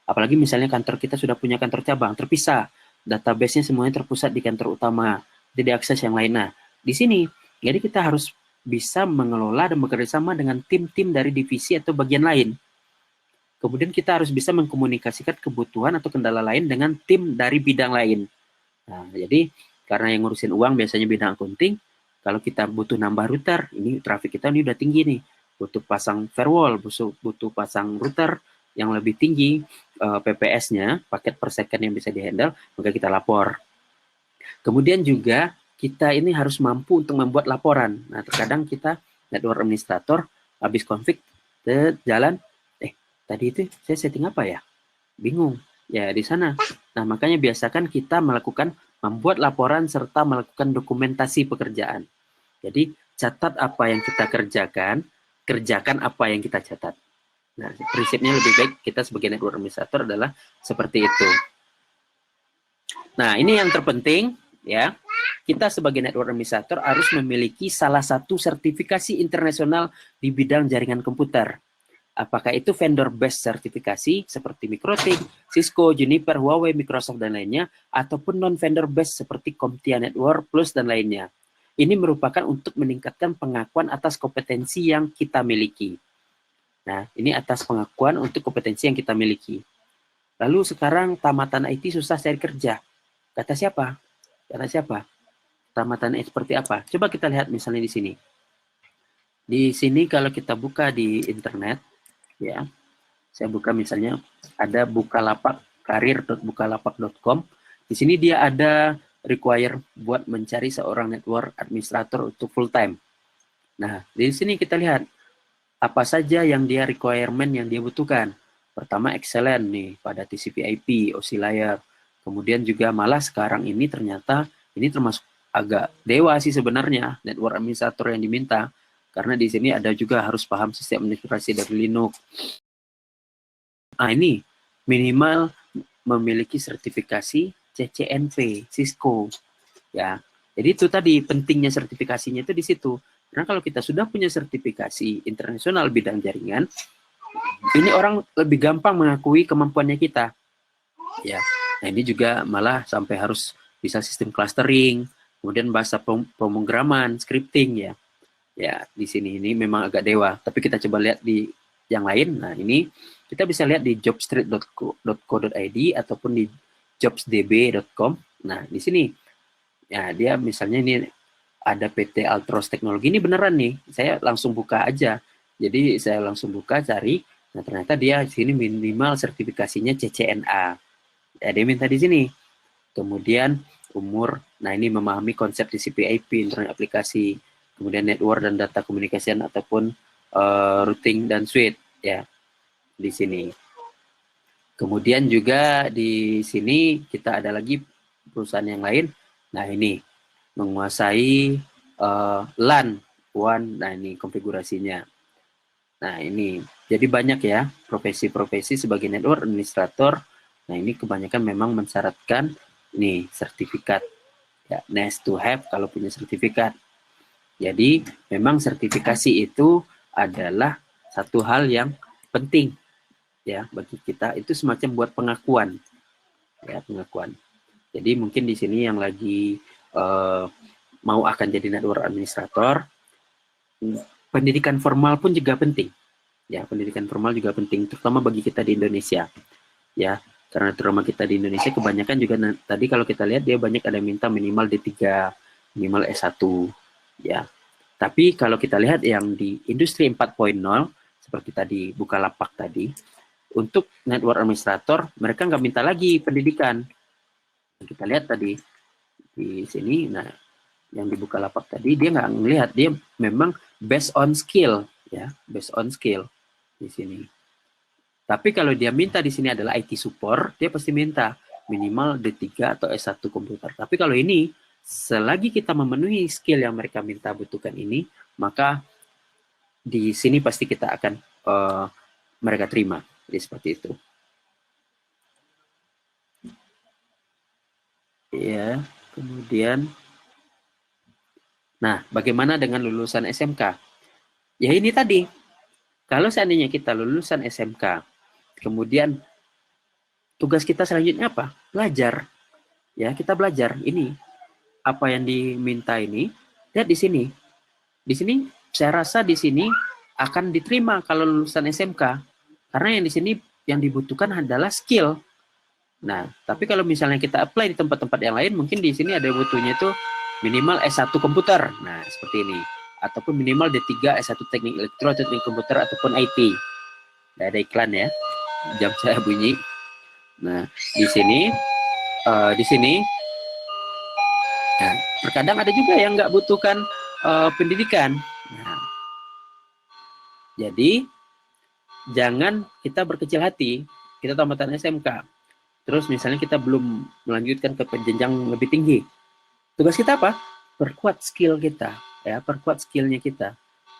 Apalagi misalnya kantor kita sudah punya kantor cabang, terpisah. Database-nya semuanya terpusat di kantor utama. Jadi akses yang lain. Nah, di sini, jadi kita harus bisa mengelola dan bekerja sama dengan tim-tim dari divisi atau bagian lain. Kemudian kita harus bisa mengkomunikasikan kebutuhan atau kendala lain dengan tim dari bidang lain. Nah, jadi karena yang ngurusin uang biasanya bidang accounting, kalau kita butuh nambah router, ini traffic kita ini udah tinggi nih, butuh pasang firewall, butuh pasang router yang lebih tinggi PPS-nya, paket per second yang bisa dihandle, maka kita lapor. Kemudian juga kita ini harus mampu untuk membuat laporan. Nah, terkadang kita network administrator habis konflik jalan, tadi itu saya setting apa ya? Bingung. Ya, di sana. Nah, makanya biasakan kita membuat laporan serta melakukan dokumentasi pekerjaan. Jadi, catat apa yang kita kerjakan, kerjakan apa yang kita catat. Nah, prinsipnya lebih baik kita sebagai network administrator adalah seperti itu. Nah, ini yang terpenting, ya. Kita sebagai network administrator harus memiliki salah satu sertifikasi internasional di bidang jaringan komputer. Apakah itu vendor-based sertifikasi seperti Mikrotik, Cisco, Juniper, Huawei, Microsoft, dan lainnya, ataupun non-vendor-based seperti CompTIA Network Plus dan lainnya. Ini merupakan untuk meningkatkan pengakuan atas kompetensi yang kita miliki. Nah, ini atas pengakuan untuk kompetensi yang kita miliki. Lalu sekarang tamatan IT susah cari kerja. Kata siapa? Kata siapa? Tamatan IT seperti apa? Coba kita lihat misalnya di sini. Di sini kalau kita buka di internet, ya, saya buka misalnya ada Bukalapak, karir.bukalapak.com. Di sini dia ada require buat mencari seorang network administrator untuk full time. Nah, di sini kita lihat apa saja yang dia requirement yang dia butuhkan. Pertama excellent nih pada TCP/IP, OSI layer. Kemudian juga malah sekarang ini ternyata ini termasuk agak dewa sih sebenarnya network administrator yang diminta, karena di sini ada juga harus paham sistem administrasi dari Linux. Nah, ini minimal memiliki sertifikasi CCNP, Cisco. Ya, jadi itu tadi pentingnya sertifikasinya itu di situ. Karena kalau kita sudah punya sertifikasi internasional bidang jaringan, ini orang lebih gampang mengakui kemampuannya kita. Ya, nah ini juga malah sampai harus bisa sistem clustering, kemudian bahasa pemrograman, scripting ya. Ya, di sini ini memang agak dewa. Tapi kita coba lihat di yang lain. Nah, ini kita bisa lihat di jobstreet.co.id ataupun di jobsdb.com. Nah, di sini ya dia misalnya ini ada PT Altros Teknologi, ini beneran nih. Saya langsung buka aja. Jadi saya langsung buka cari. Nah, ternyata dia di sini minimal sertifikasinya CCNA. Ya, dia minta di sini. Kemudian umur. Nah, ini memahami konsep TCP/IP, internet aplikasi, kemudian network dan data communication ataupun routing dan switch ya di sini. Kemudian juga di sini kita ada lagi perusahaan yang lain. Nah, ini menguasai LAN WAN. Nah, ini konfigurasinya. Nah, ini jadi banyak ya profesi-profesi sebagai network administrator. Nah, ini kebanyakan memang mensyaratkan nih sertifikat ya, nice to have kalau punya sertifikat. Jadi memang sertifikasi itu adalah satu hal yang penting ya bagi kita, itu semacam buat pengakuan ya, pengakuan. Jadi mungkin di sini yang lagi mau akan jadi network administrator, pendidikan formal pun juga penting ya, pendidikan formal juga penting terutama bagi kita di Indonesia ya, karena terutama kita di Indonesia kebanyakan juga tadi kalau kita lihat dia banyak ada minta minimal D3, minimal S1 ya. Tapi kalau kita lihat yang di industri 4.0 seperti tadi Bukalapak tadi, untuk network administrator mereka nggak minta lagi pendidikan. Kita lihat tadi di sini, nah yang di Bukalapak tadi dia nggak ngelihat, dia memang based on skill ya, based on skill di sini. Tapi kalau dia minta di sini adalah IT support, dia pasti minta minimal D3 atau S1 komputer. Tapi kalau ini, selagi kita memenuhi skill yang mereka minta butuhkan ini, maka di sini pasti kita akan mereka terima. Jadi seperti itu. Ya, kemudian, nah, bagaimana dengan lulusan SMK? Ya ini tadi, kalau seandainya kita lulusan SMK, kemudian tugas kita selanjutnya apa? Belajar. Ya, kita belajar. Ini apa yang diminta ini. Lihat di sini. Di sini saya rasa di sini akan diterima kalau lulusan SMK. Karena yang di sini yang dibutuhkan adalah skill. Nah, tapi kalau misalnya kita apply di tempat-tempat yang lain, mungkin di sini ada butuhnya itu minimal S1 komputer. Nah, seperti ini. Ataupun minimal D3 S1 teknik elektro, teknik komputer, ataupun IT. Nah, ada iklan ya. Jam saya bunyi. Nah, di sini, nah, terkadang ada juga yang nggak butuhkan pendidikan. Nah, jadi, jangan kita berkecil hati. Kita tamatan SMK. Terus misalnya kita belum melanjutkan ke jenjang lebih tinggi. Tugas kita apa? Perkuat skill kita, ya, perkuat skillnya kita.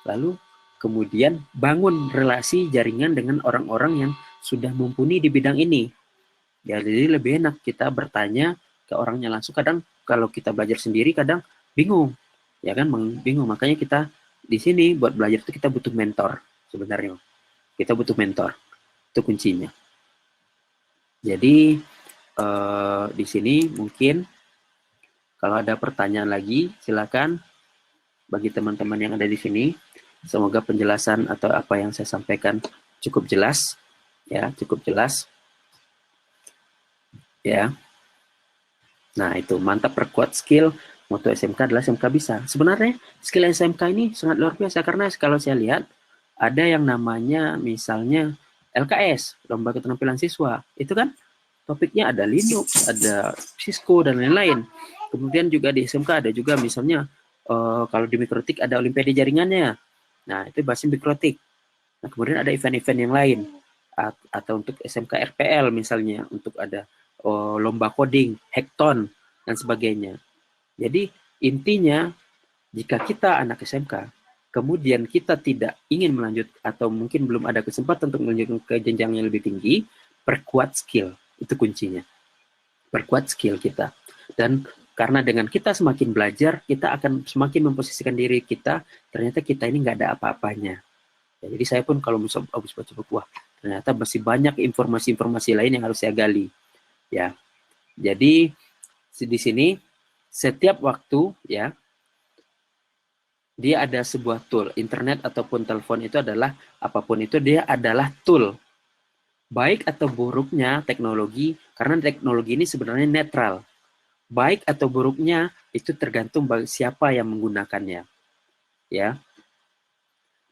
Lalu kemudian bangun relasi jaringan dengan orang-orang yang sudah mumpuni di bidang ini. Ya, jadi lebih enak kita bertanya ke orangnya langsung. Kadang kalau kita belajar sendiri kadang bingung, ya kan, bingung. Makanya kita di sini buat belajar itu kita butuh mentor sebenarnya. Kita butuh mentor, itu kuncinya. Jadi di sini mungkin kalau ada pertanyaan lagi, silakan bagi teman-teman yang ada di sini. Semoga penjelasan atau apa yang saya sampaikan cukup jelas, ya, cukup jelas, ya. Nah, itu mantap, perkuat skill. Moto SMK adalah SMK bisa. Sebenarnya skill SMK ini sangat luar biasa karena kalau saya lihat ada yang namanya misalnya LKS, Lomba Keterampilan Siswa. Itu kan topiknya ada Linux, ada Cisco, dan lain-lain. Kemudian juga di SMK ada juga misalnya kalau di Mikrotik ada Olimpiade jaringannya. Nah, itu bahasa Mikrotik. Nah, kemudian ada event-event yang lain. Atau untuk SMK RPL misalnya, untuk ada lomba coding, hackathon, dan sebagainya. Jadi, intinya, jika kita anak SMK, kemudian kita tidak ingin melanjut atau mungkin belum ada kesempatan untuk melanjutkan ke jenjang yang lebih tinggi, perkuat skill. Itu kuncinya. Perkuat skill kita. Dan karena dengan kita semakin belajar, kita akan semakin memposisikan diri kita, ternyata kita ini nggak ada apa-apanya. Ya, jadi saya pun kalau habis baca buku, wah, ternyata masih banyak informasi-informasi lain yang harus saya gali. Ya, jadi di sini setiap waktu, ya, dia ada sebuah tool. Internet ataupun telepon itu adalah, apapun itu, dia adalah tool. Baik atau buruknya teknologi, karena teknologi ini sebenarnya netral. Baik atau buruknya itu tergantung siapa yang menggunakannya. Ya.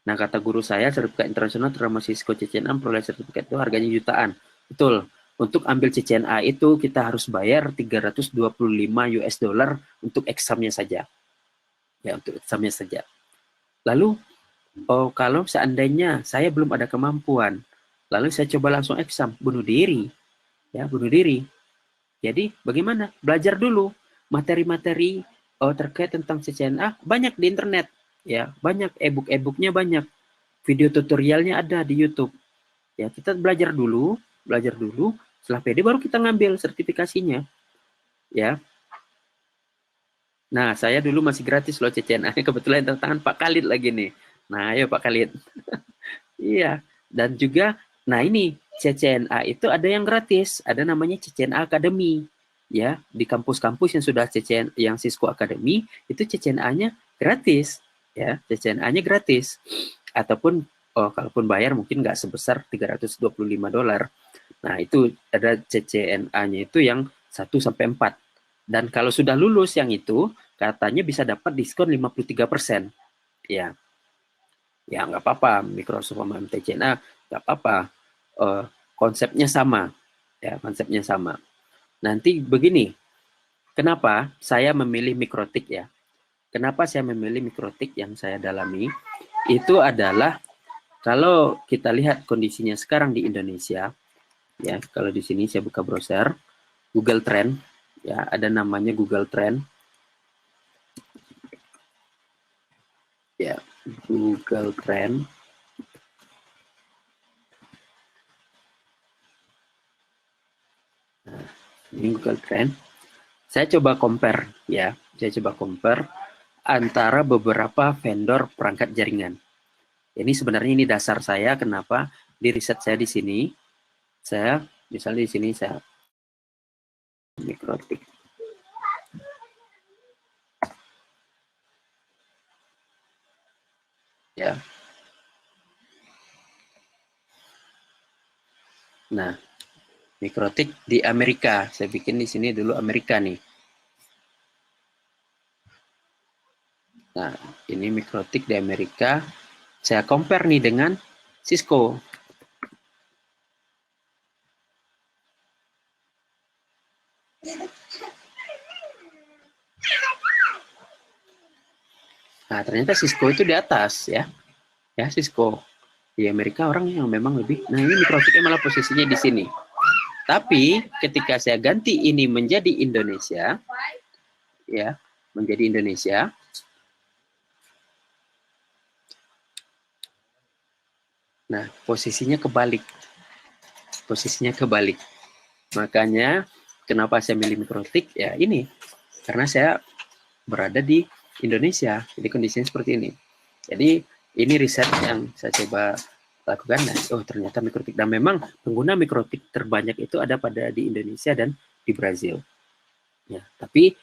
Nah, kata guru saya, sertifikat internasional terutama Cisco CCNA, peroleh sertifikat itu harganya jutaan. Betul. Untuk ambil CCNA itu kita harus bayar 325 US dollar untuk examnya saja. Ya, untuk examnya saja. Lalu, kalau seandainya saya belum ada kemampuan, lalu saya coba langsung exam, bunuh diri. Ya, bunuh diri. Jadi, bagaimana? Belajar dulu. Materi-materi terkait tentang CCNA banyak di internet. Ya, banyak e-book-nya banyak. Video tutorialnya ada di YouTube. Ya, kita belajar dulu. Setelah PD baru kita ngambil sertifikasinya. Ya. Nah, saya dulu masih gratis loh CCNA. Kebetulan tangan Pak Khalid lagi nih. Nah, ayo Pak Khalid. Iya. Dan juga, nah ini CCNA itu ada yang gratis. Ada namanya CCNA Academy. Ya, di kampus-kampus yang sudah yang Cisco Academy, itu CCNA-nya gratis. Ya, CCNA-nya gratis. Ataupun kalaupun bayar mungkin nggak sebesar 325 dolar. Nah, itu ada CCNA-nya itu yang 1-4. Dan kalau sudah lulus yang itu, katanya bisa dapat diskon 53%. Ya, ya nggak apa-apa. Microsoft sama CCNA nggak apa-apa. Konsepnya sama. Ya, konsepnya sama. Nanti begini, kenapa saya memilih Mikrotik ya? Kenapa saya memilih Mikrotik yang saya dalami? Itu adalah Kalau kita lihat kondisinya sekarang di Indonesia, ya, kalau di sini saya buka browser Google Trend, ya, ada namanya Google Trend, ya, Google Trend. Nah, ini Google Trend. Saya coba compare, ya, saya coba compare antara beberapa vendor perangkat jaringan. Ini sebenarnya ini dasar saya kenapa di riset saya di sini. Saya misalnya di sini saya Mikrotik. Ya. Nah, Mikrotik di Amerika. Saya bikin di sini dulu Amerika nih. Nah, ini Mikrotik di Amerika. Saya compare nih dengan Cisco. Nah, ternyata Cisco itu di atas, ya. Ya, Cisco. Di Amerika orang yang memang lebih. Nah, ini Mikrotiknya malah posisinya di sini. Tapi ketika saya ganti ini menjadi Indonesia, ya, menjadi Indonesia, nah, posisinya kebalik. Posisinya kebalik. Makanya kenapa saya milih Mikrotik? Ya ini, karena saya berada di Indonesia. Jadi kondisinya seperti ini. Jadi ini riset yang saya coba lakukan. Nah, oh ternyata Mikrotik. Dan memang pengguna Mikrotik terbanyak itu ada pada di Indonesia dan di Brazil. Ya, tapi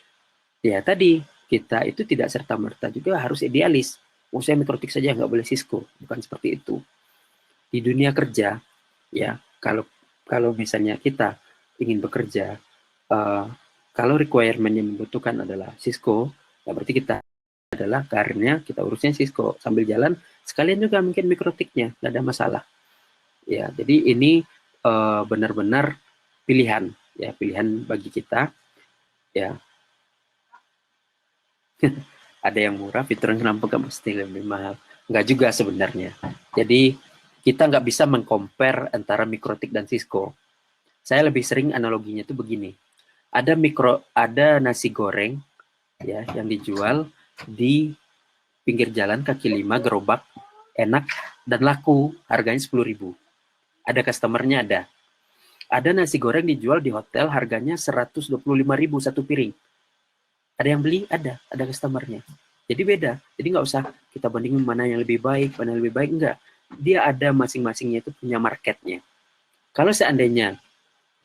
ya tadi kita itu tidak serta-merta juga harus idealis. Oh saya Mikrotik saja, nggak boleh Cisco. Bukan seperti itu. Di dunia kerja, ya kalau misalnya kita ingin bekerja, kalau requirement yang membutuhkan adalah Cisco, ya berarti kita adalah karirnya kita urusnya Cisco sambil jalan sekalian juga mungkin Mikrotiknya, nggak ada masalah. Ya, jadi ini benar-benar pilihan, ya pilihan bagi kita, ya. Ada yang murah, fitur yang kenapa nggak mesti lebih mahal? Nggak juga sebenarnya. Jadi kita nggak bisa mengcompare antara Mikrotik dan Cisco. Saya lebih sering analoginya itu begini. Ada nasi goreng ya yang dijual di pinggir jalan kaki lima, gerobak, enak dan laku, harganya 10.000. Ada customernya ada. Ada nasi goreng dijual di hotel harganya 125.000 satu piring. Ada yang beli, ada customernya. Jadi beda. Jadi nggak usah kita bandingin mana yang lebih baik, mana yang lebih baik, enggak. Dia ada masing-masingnya itu punya marketnya. Kalau seandainya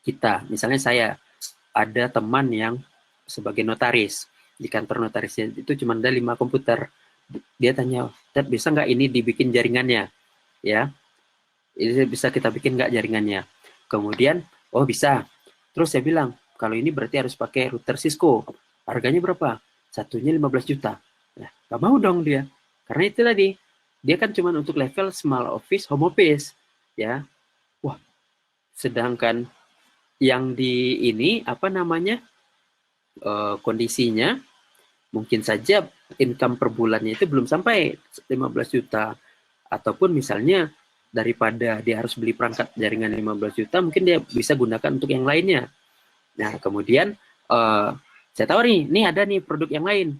kita, misalnya saya ada teman yang sebagai notaris, di kantor notarisnya itu cuma ada 5 komputer. Dia tanya, Ted bisa nggak ini dibikin jaringannya? Ya, ini bisa kita bikin nggak jaringannya? Kemudian, oh bisa. Terus saya bilang, kalau ini berarti harus pakai router Cisco. Harganya berapa? Satunya 15 juta. Nah, nggak mau dong dia. Karena itu tadi, dia kan cuma untuk level small office, home office. Ya, wah, sedangkan yang di ini, apa namanya, kondisinya, mungkin saja income per bulannya itu belum sampai 15 juta. Ataupun misalnya, daripada dia harus beli perangkat jaringan 15 juta, mungkin dia bisa gunakan untuk yang lainnya. Nah, kemudian saya tahu nih ada nih produk yang lain.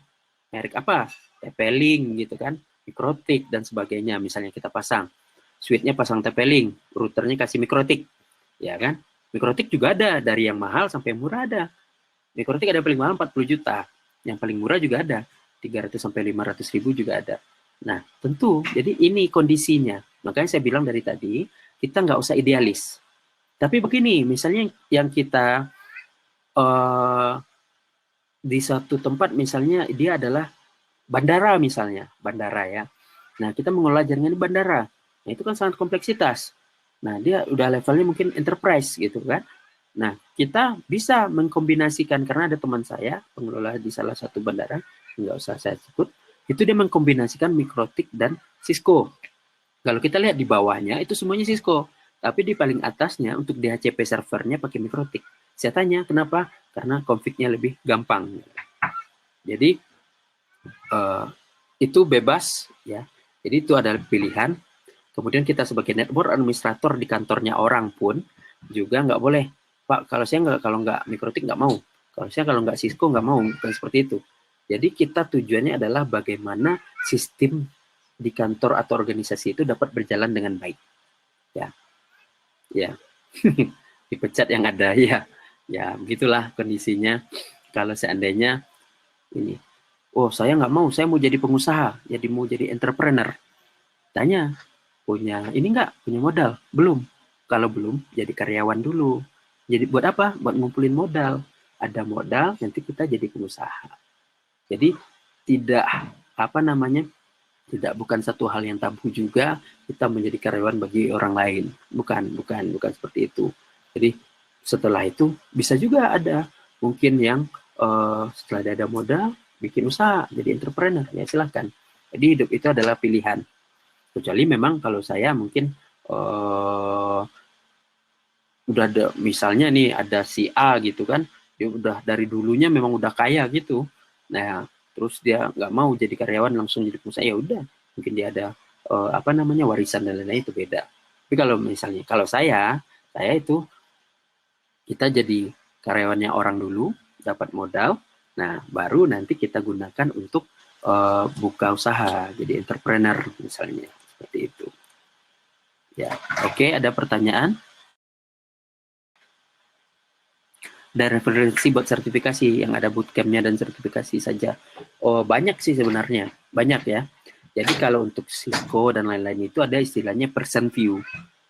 Merek apa? TP-Link gitu kan, Mikrotik dan sebagainya. Misalnya kita pasang, switch-nya pasang TP-Link, routernya kasih Mikrotik. Ya kan? Mikrotik juga ada, dari yang mahal sampai yang murah ada. Mikrotik ada paling mahal 40 juta. Yang paling murah juga ada, 300 sampai 500 ribu juga ada. Nah, tentu, jadi ini kondisinya. Makanya saya bilang dari tadi, kita nggak usah idealis. Tapi begini, misalnya yang kita di satu tempat, misalnya dia adalah bandara misalnya, bandara ya. Nah, kita mengelola jaringan di bandara. Nah, itu kan sangat kompleksitas. Nah, dia udah levelnya mungkin enterprise gitu kan. Nah, kita bisa mengkombinasikan, karena ada teman saya, pengelola di salah satu bandara, nggak usah saya sebut, itu dia mengkombinasikan Mikrotik dan Cisco. Kalau kita lihat di bawahnya, itu semuanya Cisco. Tapi di paling atasnya, untuk DHCP servernya pakai Mikrotik. Saya tanya, kenapa? Karena config-nya lebih gampang. Jadi, itu bebas, ya. Jadi itu adalah pilihan. Kemudian kita sebagai network administrator di kantornya orang pun juga nggak boleh, Pak, kalau saya nggak, kalau nggak mikrotik nggak mau, kalau nggak Cisco nggak mau, bukan seperti itu. Jadi kita tujuannya adalah bagaimana sistem di kantor atau organisasi itu dapat berjalan dengan baik. Ya, ya, dipecat yang ada, ya, begitulah kondisinya. Kalau seandainya ini, oh saya nggak mau, saya mau jadi pengusaha, jadi mau jadi entrepreneur. Tanya, punya ini nggak, punya modal? Belum. Kalau belum, jadi karyawan dulu. Jadi buat apa? Buat ngumpulin modal. Ada modal, nanti kita jadi pengusaha. Jadi tidak apa namanya, tidak bukan satu hal yang tabu juga kita menjadi karyawan bagi orang lain. Bukan seperti itu. Jadi setelah itu bisa juga ada mungkin yang setelah ada modal bikin usaha jadi entrepreneur, ya silahkan. Jadi hidup itu adalah pilihan. Kecuali memang kalau saya mungkin udah ada, misalnya nih ada si A gitu kan, dia udah dari dulunya memang udah kaya gitu. Nah, terus dia nggak mau jadi karyawan langsung jadi pengusaha, ya udah, mungkin dia ada apa namanya warisan dan lain-lain, itu beda. Tapi kalau misalnya kalau saya itu kita jadi karyawannya orang dulu, dapat modal, nah baru nanti kita gunakan untuk buka usaha, jadi entrepreneur misalnya, seperti itu. Ya, oke, ada pertanyaan? Dan referensi buat sertifikasi yang ada bootcampnya dan sertifikasi saja. Oh, banyak sih sebenarnya, banyak ya. Jadi kalau untuk Cisco dan lain-lain itu ada istilahnya percent view,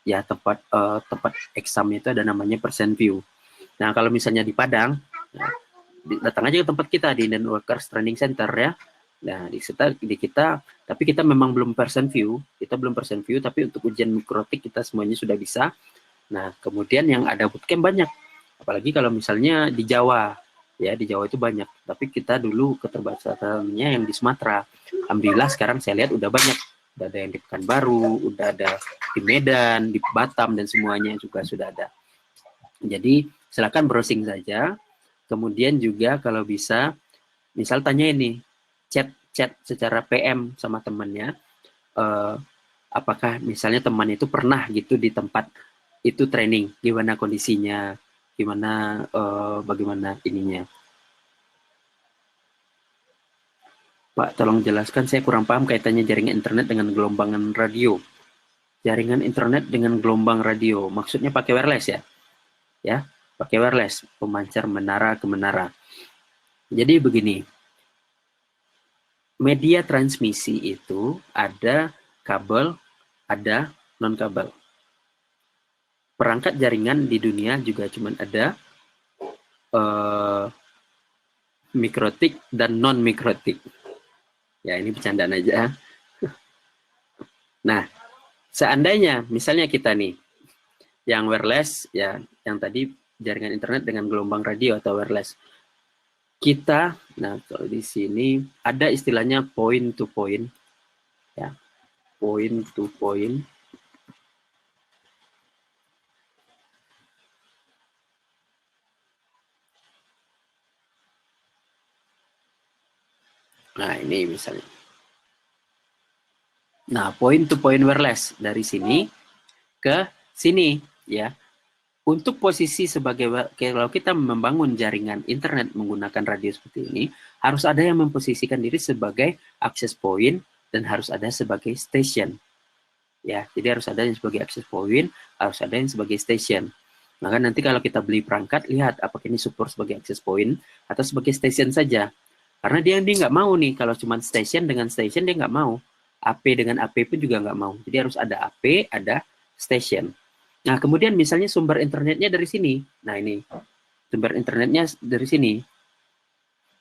ya, tempat exam itu ada namanya percent view. Nah kalau misalnya di Padang, nah, datang aja ke tempat kita di Indian Workers Training Center ya. Nah di kita, tapi kita memang belum percent view, tapi untuk ujian mikrotik kita semuanya sudah bisa. Nah kemudian yang ada bootcamp banyak. Apalagi kalau misalnya di Jawa, ya di Jawa itu banyak. Tapi kita dulu keterbatasannya yang di Sumatera. Alhamdulillah sekarang saya lihat udah banyak. Udah ada yang di Pekanbaru, udah ada di Medan, di Batam, dan semuanya juga sudah ada. Jadi silakan browsing saja. Kemudian juga kalau bisa, misal tanya ini, chat secara PM sama temannya, apakah misalnya teman itu pernah gitu di tempat itu training, gimana kondisinya, gimana bagaimana ininya. Pak, tolong jelaskan, saya kurang paham kaitannya jaringan internet dengan gelombangan radio. Jaringan internet dengan gelombang radio, maksudnya pakai wireless ya? Ya, pakai wireless, pemancar menara ke menara. Jadi begini, media transmisi itu ada kabel, ada non-kabel. Perangkat jaringan di dunia juga cuma ada mikrotik dan non-mikrotik. Ya, ini bercandaan aja. Nah, seandainya misalnya kita nih, yang wireless, ya, yang tadi jaringan internet dengan gelombang radio atau wireless. Kita, nah kalau di sini ada istilahnya point to point, ya, point to point. Nah ini misalnya. Nah point to point wireless dari sini ke sini, ya. Untuk posisi sebagai, kalau kita membangun jaringan internet menggunakan radio seperti ini, harus ada yang memposisikan diri sebagai access point dan harus ada sebagai station. Ya, jadi harus ada yang sebagai access point, harus ada yang sebagai station. Maka nanti kalau kita beli perangkat, lihat apakah ini support sebagai access point atau sebagai station saja. Karena dia nggak mau nih, kalau cuma station dengan station dia nggak mau. AP dengan AP pun juga nggak mau. Jadi harus ada AP, ada station. Nah, kemudian misalnya sumber internetnya dari sini. Nah, ini sumber internetnya dari sini.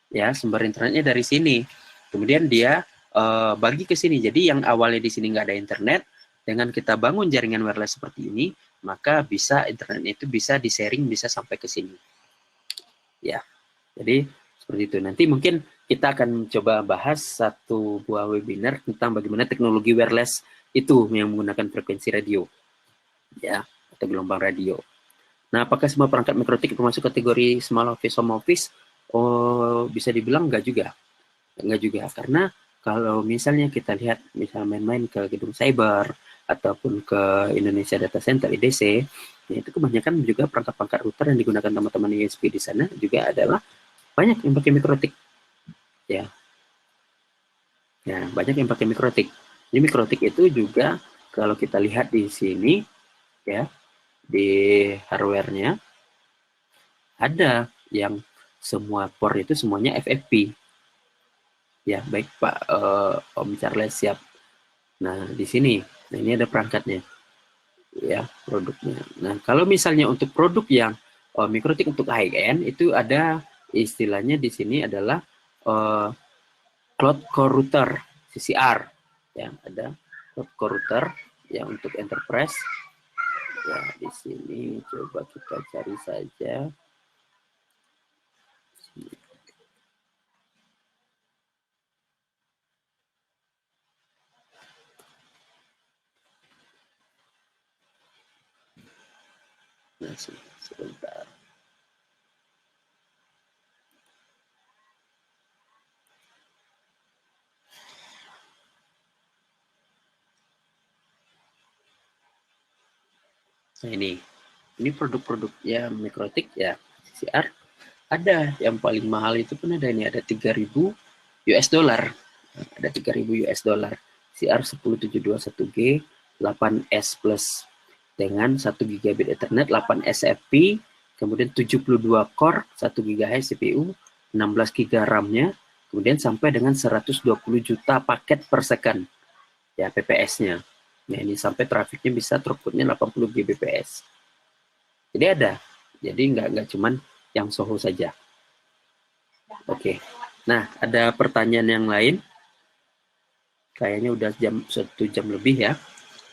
Ya, sumber internetnya dari sini. Kemudian dia bagi ke sini. Jadi yang awalnya di sini nggak ada internet, dengan kita bangun jaringan wireless seperti ini, maka bisa internetnya itu bisa di-sharing, bisa sampai ke sini. Ya, jadi seperti itu. Nanti mungkin kita akan coba bahas satu buah webinar tentang bagaimana teknologi wireless itu yang menggunakan frekuensi radio. Ya, atau gelombang radio. Nah, apakah semua perangkat mikrotik termasuk kategori small office, home office? Oh, bisa dibilang enggak juga. Enggak juga, karena kalau misalnya kita lihat, misal main-main ke gedung cyber, ataupun ke Indonesia Data Center IDC, ya itu kebanyakan juga perangkat-perangkat router yang digunakan teman-teman ISP di sana juga adalah banyak yang pakai mikrotik, ya. Ya, banyak yang pakai mikrotik. Ini mikrotik itu juga kalau kita lihat di sini, ya, di hardware-nya ada yang semua port itu semuanya FFP. Ya, baik Pak Om Charles, siap. Nah, di sini, nah ini ada perangkatnya, ya, produknya. Nah, kalau misalnya untuk produk yang mikrotik untuk high end itu ada istilahnya di sini adalah Cloud Core Router CCR, ya, ada Cloud Core Router yang untuk enterprise. Ya, di sini coba kita cari saja. Nah, sebentar. Nah, ini produk-produk ya mikrotik ya CCR. Ada yang paling mahal itu pun ada, ini ada 3.000 US dollar. Ada 3.000 US dollar. CR 10721G 8S plus dengan 1 GB Ethernet, 8 SFP, kemudian 72 core, 1 GHz CPU, 16 GB RAM-nya, kemudian sampai dengan 120 juta paket per second ya PPS-nya. Nah, ini sampai trafiknya bisa throughput-nya 80 Gbps. Jadi ada. Jadi nggak cuman yang Soho saja. Oke. Nah, ada pertanyaan yang lain? Kayaknya udah 1 jam lebih ya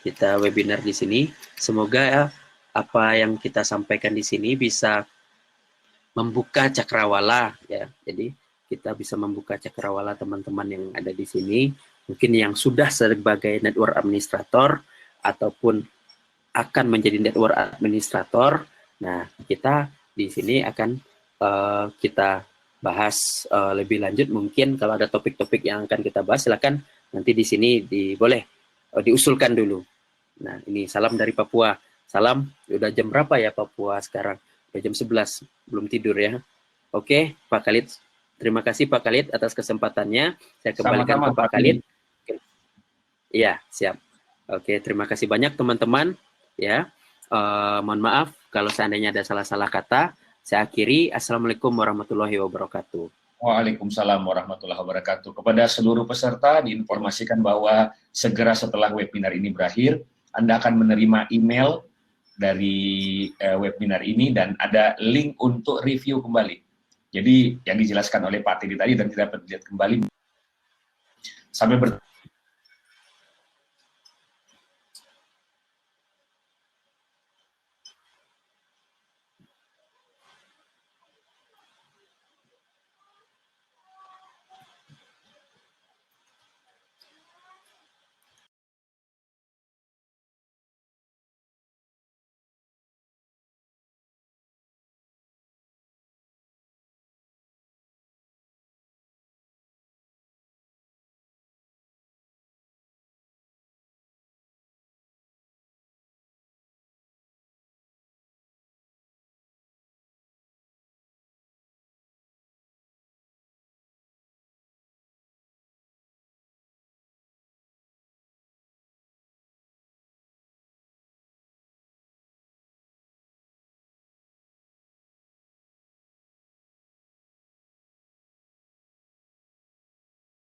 kita webinar di sini. Semoga apa yang kita sampaikan di sini bisa membuka cakrawala ya. Jadi kita bisa membuka cakrawala teman-teman yang ada di sini. Mungkin yang sudah sebagai network administrator ataupun akan menjadi network administrator. Nah, kita di sini akan kita bahas lebih lanjut. Mungkin kalau ada topik-topik yang akan kita bahas, silakan nanti di sini boleh diusulkan dulu. Nah, ini salam dari Papua. Salam, udah jam berapa ya Papua sekarang? Udah jam 11, belum tidur ya. Oke, Pak Khalid. Terima kasih Pak Khalid atas kesempatannya. Saya kembalikan ke Pak Khalid. Iya, siap. Oke, terima kasih banyak teman-teman. Ya, mohon maaf kalau seandainya ada salah-salah kata. Saya akhiri. Assalamualaikum warahmatullahi wabarakatuh. Waalaikumsalam warahmatullahi wabarakatuh. Kepada seluruh peserta diinformasikan bahwa segera setelah webinar ini berakhir, Anda akan menerima email dari webinar ini dan ada link untuk review kembali. Jadi yang dijelaskan oleh Pak Teddy tadi dan tidak dapat dilihat kembali. Sampai bertemu.